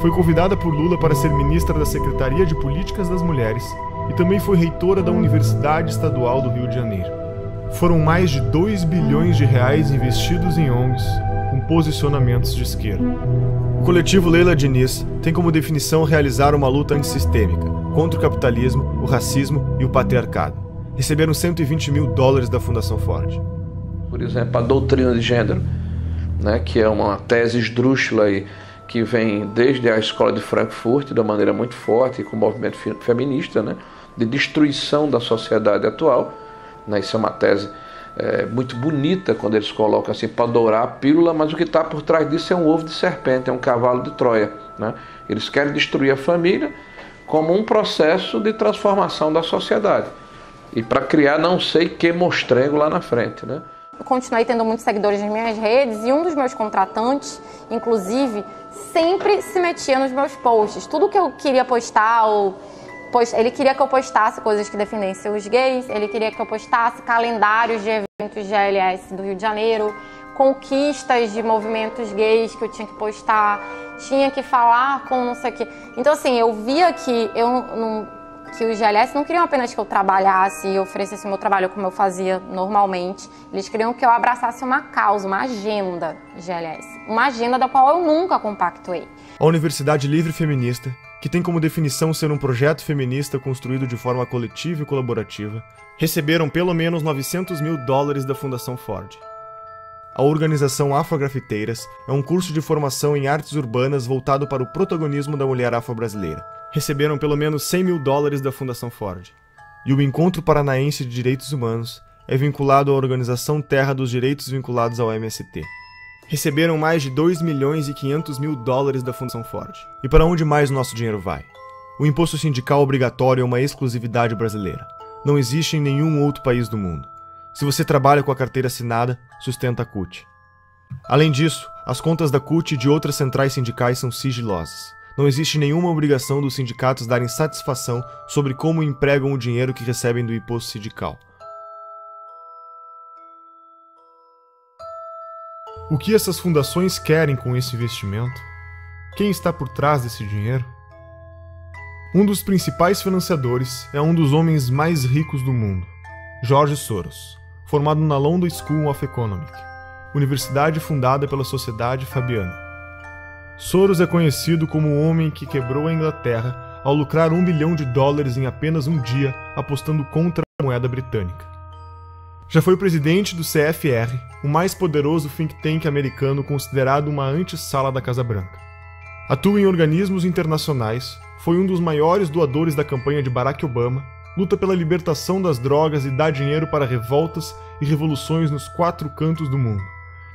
Foi convidada por Lula para ser ministra da Secretaria de Políticas das Mulheres e também foi reitora da Universidade Estadual do Rio de Janeiro. Foram mais de 2 bilhões de reais investidos em ONGs com posicionamentos de esquerda. O coletivo Leila Diniz tem como definição realizar uma luta antissistêmica contra o capitalismo, o racismo e o patriarcado. Receberam $120 mil da Fundação Ford. Por exemplo, a doutrina de gênero, né, que é uma tese esdrúxula aí, que vem desde a escola de Frankfurt, de uma maneira muito forte, com o movimento feminista, né, de destruição da sociedade atual. Né, isso é uma tese muito bonita, quando eles colocam assim, para dourar a pílula, mas o que está por trás disso é um ovo de serpente, é um cavalo de Troia. Né? Eles querem destruir a família como um processo de transformação da sociedade. E para criar não sei que mostrengo lá na frente, né? Eu continuei tendo muitos seguidores nas minhas redes e um dos meus contratantes, inclusive, sempre se metia nos meus posts. Tudo que eu queria postar, ele queria que eu postasse coisas que defendessem os gays, ele queria que eu postasse calendários de eventos de ALS do Rio de Janeiro, conquistas de movimentos gays que eu tinha que postar, tinha que falar com não sei o quê. Então, assim, eu via que que os GLS não queriam apenas que eu trabalhasse e oferecesse o meu trabalho como eu fazia normalmente. Eles queriam que eu abraçasse uma causa, uma agenda GLS. Uma agenda da qual eu nunca compactuei. A Universidade Livre Feminista, que tem como definição ser um projeto feminista construído de forma coletiva e colaborativa, receberam pelo menos $900 mil da Fundação Ford. A organização Afrografiteiras é um curso de formação em artes urbanas voltado para o protagonismo da mulher afro-brasileira. Receberam pelo menos $100 mil da Fundação Ford. E o Encontro Paranaense de Direitos Humanos é vinculado à Organização Terra dos Direitos vinculados ao MST. Receberam mais de $2.500.000 da Fundação Ford. E para onde mais o nosso dinheiro vai? O imposto sindical obrigatório é uma exclusividade brasileira. Não existe em nenhum outro país do mundo. Se você trabalha com a carteira assinada, sustenta a CUT. Além disso, as contas da CUT e de outras centrais sindicais são sigilosas. Não existe nenhuma obrigação dos sindicatos darem satisfação sobre como empregam o dinheiro que recebem do imposto sindical. O que essas fundações querem com esse investimento? Quem está por trás desse dinheiro? Um dos principais financiadores é um dos homens mais ricos do mundo, George Soros, formado na London School of Economics, universidade fundada pela Sociedade Fabiana. Soros é conhecido como o homem que quebrou a Inglaterra ao lucrar $1 bilhão em apenas um dia apostando contra a moeda britânica. Já foi presidente do CFR, o mais poderoso think tank americano considerado uma antessala da Casa Branca. Atua em organismos internacionais, foi um dos maiores doadores da campanha de Barack Obama, luta pela libertação das drogas e dá dinheiro para revoltas e revoluções nos 4 cantos do mundo,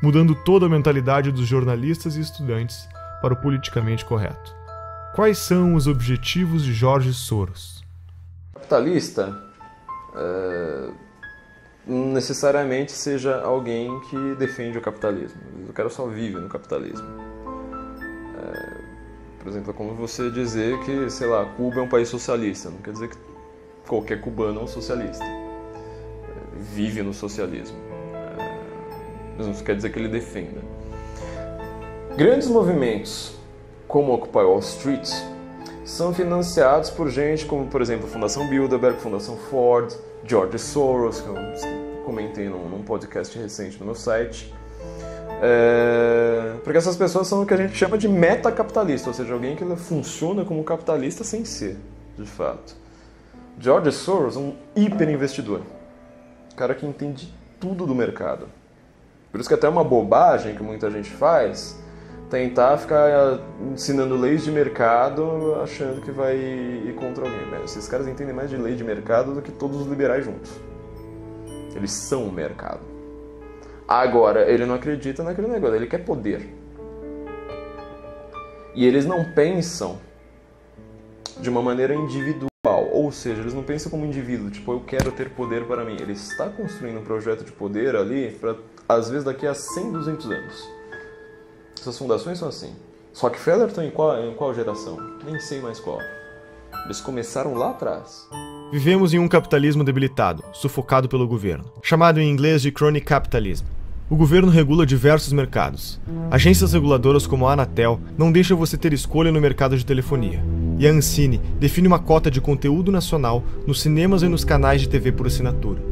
mudando toda a mentalidade dos jornalistas e estudantes para o politicamente correto. Quais são os objetivos de George Soros? Capitalista não necessariamente seja alguém que defende o capitalismo. O cara só vive no capitalismo. Por exemplo, é como você dizer que, sei lá, Cuba é um país socialista. Não quer dizer que qualquer cubano é um socialista. Vive no socialismo. Mas não quer dizer que ele defenda. Grandes movimentos como Occupy Wall Street são financiados por gente como, por exemplo, a Fundação Bilderberg, Fundação Ford, George Soros, que eu comentei num podcast recente no meu site. Porque essas pessoas são o que a gente chama de metacapitalista, ou seja, alguém que funciona como capitalista sem ser, de fato. George Soros é um hiperinvestidor, um cara que entende tudo do mercado. Por isso que até é uma bobagem que muita gente faz tentar ficar ensinando leis de mercado achando que vai ir contra alguém. Esses caras entendem mais de lei de mercado do que todos os liberais juntos. Eles são o mercado. Agora, ele não acredita naquele negócio, ele quer poder. E eles não pensam de uma maneira individual, ou seja, eles não pensam como indivíduo, tipo, eu quero ter poder para mim. Ele está construindo um projeto de poder ali para, às vezes, daqui a 100, 200 anos. Essas fundações são assim. Rockefeller está em qual geração? Nem sei mais qual. Eles começaram lá atrás. Vivemos em um capitalismo debilitado, sufocado pelo governo, chamado em inglês de crony capitalism. O governo regula diversos mercados. Agências reguladoras como a Anatel não deixam você ter escolha no mercado de telefonia. E a Ancine define uma cota de conteúdo nacional nos cinemas e nos canais de TV por assinatura.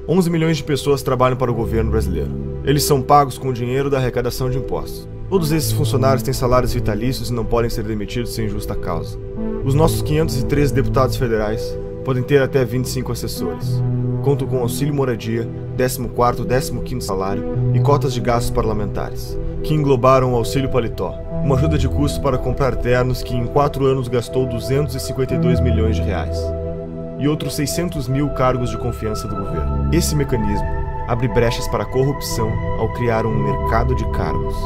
11 milhões de pessoas trabalham para o governo brasileiro. Eles são pagos com o dinheiro da arrecadação de impostos. Todos esses funcionários têm salários vitalícios e não podem ser demitidos sem justa causa. Os nossos 513 deputados federais podem ter até 25 assessores. Contam com auxílio moradia, 14º, 15º salário e cotas de gastos parlamentares, que englobaram o auxílio paletó, uma ajuda de custo para comprar ternos que em 4 anos gastou R$252 milhões. E outros 600 mil cargos de confiança do governo. Esse mecanismo abre brechas para a corrupção ao criar um mercado de cargos,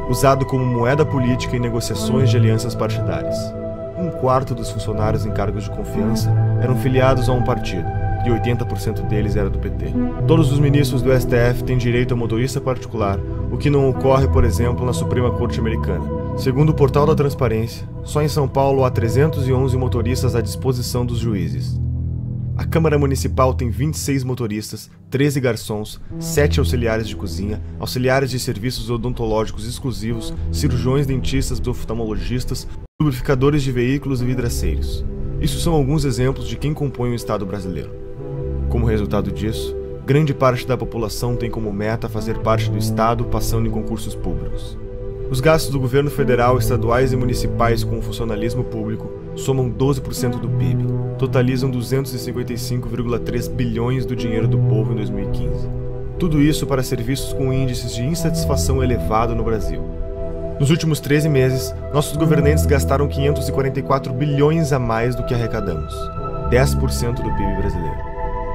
usado como moeda política em negociações de alianças partidárias. 1/4 dos funcionários em cargos de confiança eram filiados a um partido, e 80% deles era do PT. Todos os ministros do STF têm direito a motorista particular, o que não ocorre, por exemplo, na Suprema Corte Americana. Segundo o Portal da Transparência, só em São Paulo há 311 motoristas à disposição dos juízes. A Câmara Municipal tem 26 motoristas, 13 garçons, 7 auxiliares de cozinha, auxiliares de serviços odontológicos exclusivos, cirurgiões, dentistas, oftalmologistas, lubrificadores de veículos e vidraceiros. Isso são alguns exemplos de quem compõe o Estado brasileiro. Como resultado disso, grande parte da população tem como meta fazer parte do Estado passando em concursos públicos. Os gastos do governo federal, estaduais e municipais com o funcionalismo público somam 12% do PIB, totalizam 255,3 bilhões do dinheiro do povo em 2015. Tudo isso para serviços com índices de insatisfação elevado no Brasil. Nos últimos 13 meses, nossos governantes gastaram 544 bilhões a mais do que arrecadamos, 10% do PIB brasileiro.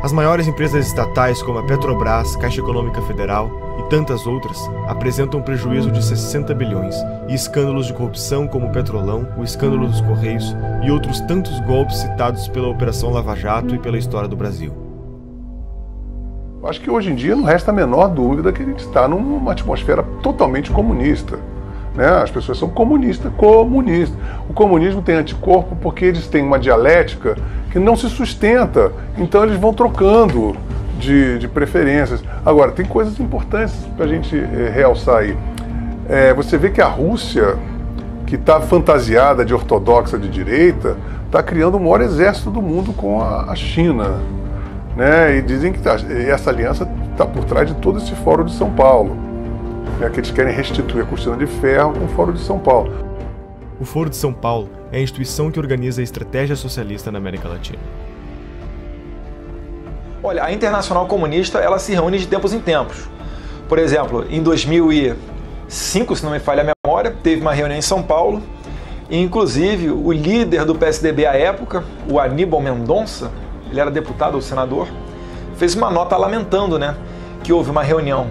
As maiores empresas estatais, como a Petrobras, Caixa Econômica Federal e tantas outras, apresentam um prejuízo de 60 bilhões e escândalos de corrupção como o Petrolão, o escândalo dos Correios e outros tantos golpes citados pela Operação Lava Jato e pela história do Brasil. Acho que hoje em dia não resta a menor dúvida que a gente está numa atmosfera totalmente comunista. Né? As pessoas são comunistas. O comunismo tem anticorpo porque eles têm uma dialética que não se sustenta, então eles vão trocando de preferências. Agora, tem coisas importantes para a gente realçar aí. Você vê que a Rússia, que está fantasiada de ortodoxa de direita, está criando o maior exército do mundo com a China. Né? E dizem que essa aliança está por trás de todo esse Fórum de São Paulo. Que eles querem restituir a cortina de ferro com o Fórum de São Paulo. O Foro de São Paulo é a instituição que organiza a estratégia socialista na América Latina. Olha, a Internacional Comunista ela se reúne de tempos em tempos. Por exemplo, em 2005, se não me falha a memória, teve uma reunião em São Paulo e, inclusive, o líder do PSDB à época, o Aníbal Mendonça, ele era deputado ou senador, fez uma nota lamentando, né, que houve uma reunião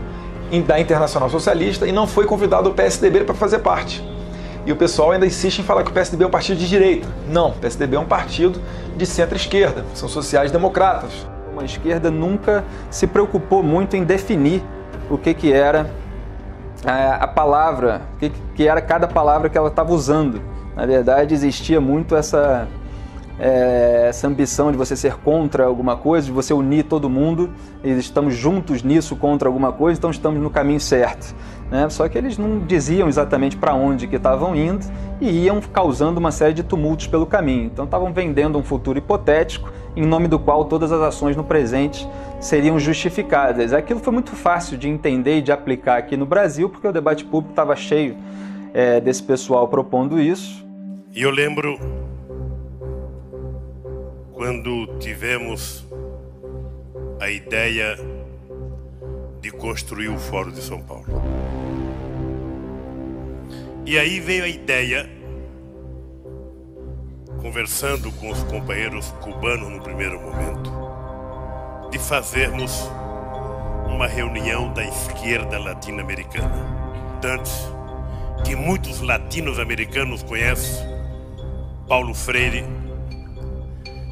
da Internacional Socialista e não foi convidado o PSDB para fazer parte. E o pessoal ainda insiste em falar que o PSDB é um partido de direita. Não, o PSDB é um partido de centro-esquerda, são sociais-democratas. A esquerda nunca se preocupou muito em definir o que era a palavra, o que era cada palavra que ela estava usando. Na verdade, existia muito essa ambição de você ser contra alguma coisa, de você unir todo mundo, e estamos juntos nisso contra alguma coisa, então estamos no caminho certo. Né? Só que eles não diziam exatamente para onde que estavam indo e iam causando uma série de tumultos pelo caminho. Então estavam vendendo um futuro hipotético em nome do qual todas as ações no presente seriam justificadas. Aquilo foi muito fácil de entender e de aplicar aqui no Brasil, porque o debate público estava cheio desse pessoal propondo isso. E eu lembro quando tivemos a ideia de construir o Fórum de São Paulo. E aí veio a ideia, conversando com os companheiros cubanos no primeiro momento, de fazermos uma reunião da esquerda latino-americana. Tanto que muitos latino-americanos conhecem Paulo Freire,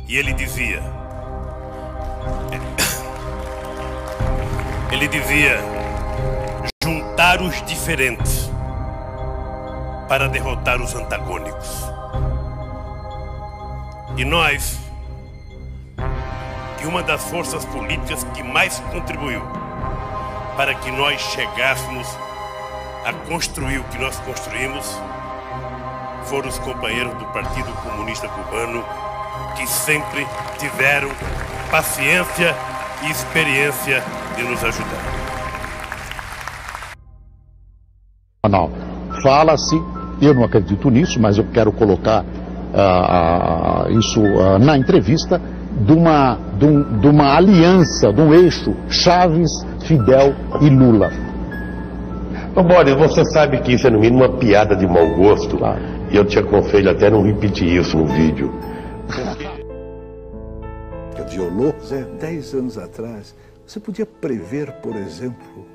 e ele dizia, juntar os diferentes para derrotar os antagônicos. E nós, que uma das forças políticas que mais contribuiu para que nós chegássemos a construir o que nós construímos, foram os companheiros do Partido Comunista Cubano, que sempre tiveram paciência e experiência de nos ajudar. Não, fala-se, eu não acredito nisso, mas eu quero colocar isso na entrevista, de uma aliança, de um eixo Chaves, Fidel e Lula. Ô Boris, você sabe que isso é no mínimo uma piada de mau gosto, claro. E eu te aconselho até não repetir isso no vídeo. Violou, Zé, 10 anos atrás, você podia prever, por exemplo,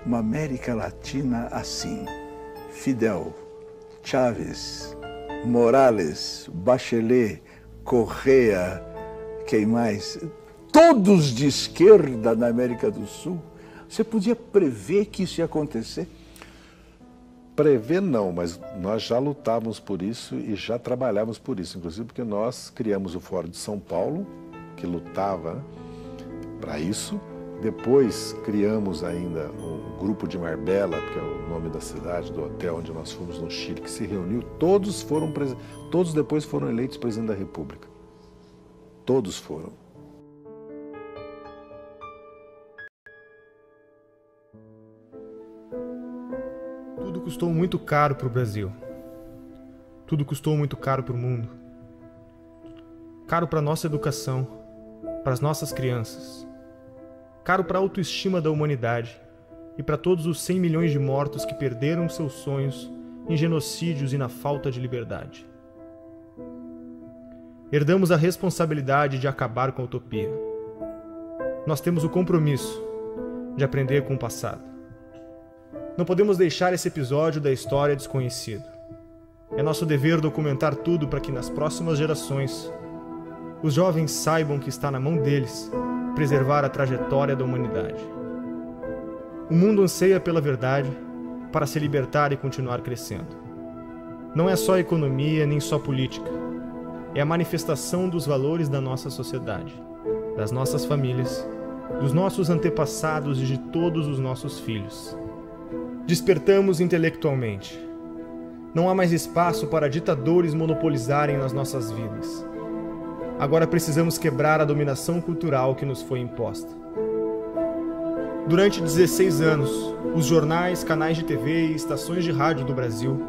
uma América Latina assim: Fidel, Chávez, Morales, Bachelet, Correa, quem mais? Todos de esquerda na América do Sul. Você podia prever que isso ia acontecer? Prever não, mas nós já lutávamos por isso e já trabalhávamos por isso, inclusive porque nós criamos o Fórum de São Paulo que lutava para isso. Depois criamos ainda o Grupo de Marbella, que é o nome da cidade, do hotel onde nós fomos no Chile, que se reuniu. Todos depois foram eleitos presidente da República. Todos foram. Tudo custou muito caro para o Brasil. Tudo custou muito caro para o mundo. Caro para a nossa educação, para as nossas crianças. Caro para a autoestima da humanidade e para todos os 100 milhões de mortos que perderam seus sonhos em genocídios e na falta de liberdade. Herdamos a responsabilidade de acabar com a utopia. Nós temos o compromisso de aprender com o passado. Não podemos deixar esse episódio da história desconhecido. É nosso dever documentar tudo para que nas próximas gerações os jovens saibam que está na mão deles preservar a trajetória da humanidade. O mundo anseia pela verdade para se libertar e continuar crescendo. Não é só economia nem só política. É a manifestação dos valores da nossa sociedade, das nossas famílias, dos nossos antepassados e de todos os nossos filhos. Despertamos intelectualmente. Não há mais espaço para ditadores monopolizarem nas nossas vidas. Agora precisamos quebrar a dominação cultural que nos foi imposta. Durante 16 anos, os jornais, canais de TV e estações de rádio do Brasil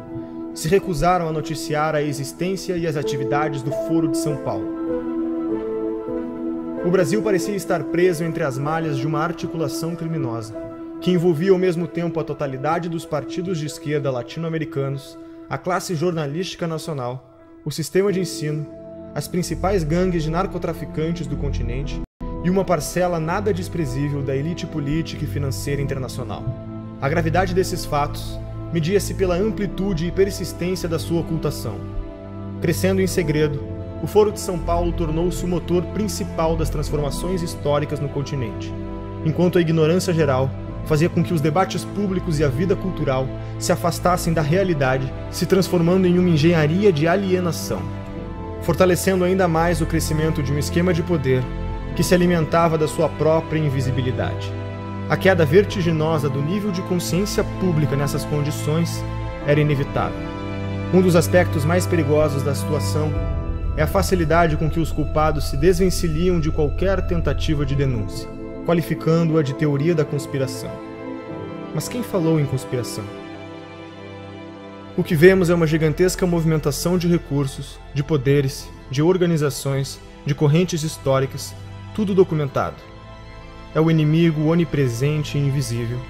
se recusaram a noticiar a existência e as atividades do Foro de São Paulo. O Brasil parecia estar preso entre as malhas de uma articulação criminosa, que envolvia ao mesmo tempo a totalidade dos partidos de esquerda latino-americanos, a classe jornalística nacional, o sistema de ensino, as principais gangues de narcotraficantes do continente e uma parcela nada desprezível da elite política e financeira internacional. A gravidade desses fatos media-se pela amplitude e persistência da sua ocultação. Crescendo em segredo, o Foro de São Paulo tornou-se o motor principal das transformações históricas no continente, enquanto a ignorância geral fazia com que os debates públicos e a vida cultural se afastassem da realidade, se transformando em uma engenharia de alienação, fortalecendo ainda mais o crescimento de um esquema de poder que se alimentava da sua própria invisibilidade. A queda vertiginosa do nível de consciência pública nessas condições era inevitável. Um dos aspectos mais perigosos da situação é a facilidade com que os culpados se desvencilham de qualquer tentativa de denúncia, qualificando-a de teoria da conspiração. Mas quem falou em conspiração? O que vemos é uma gigantesca movimentação de recursos, de poderes, de organizações, de correntes históricas, tudo documentado. É o inimigo onipresente e invisível,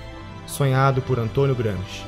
sonhado por Antônio Gramsci.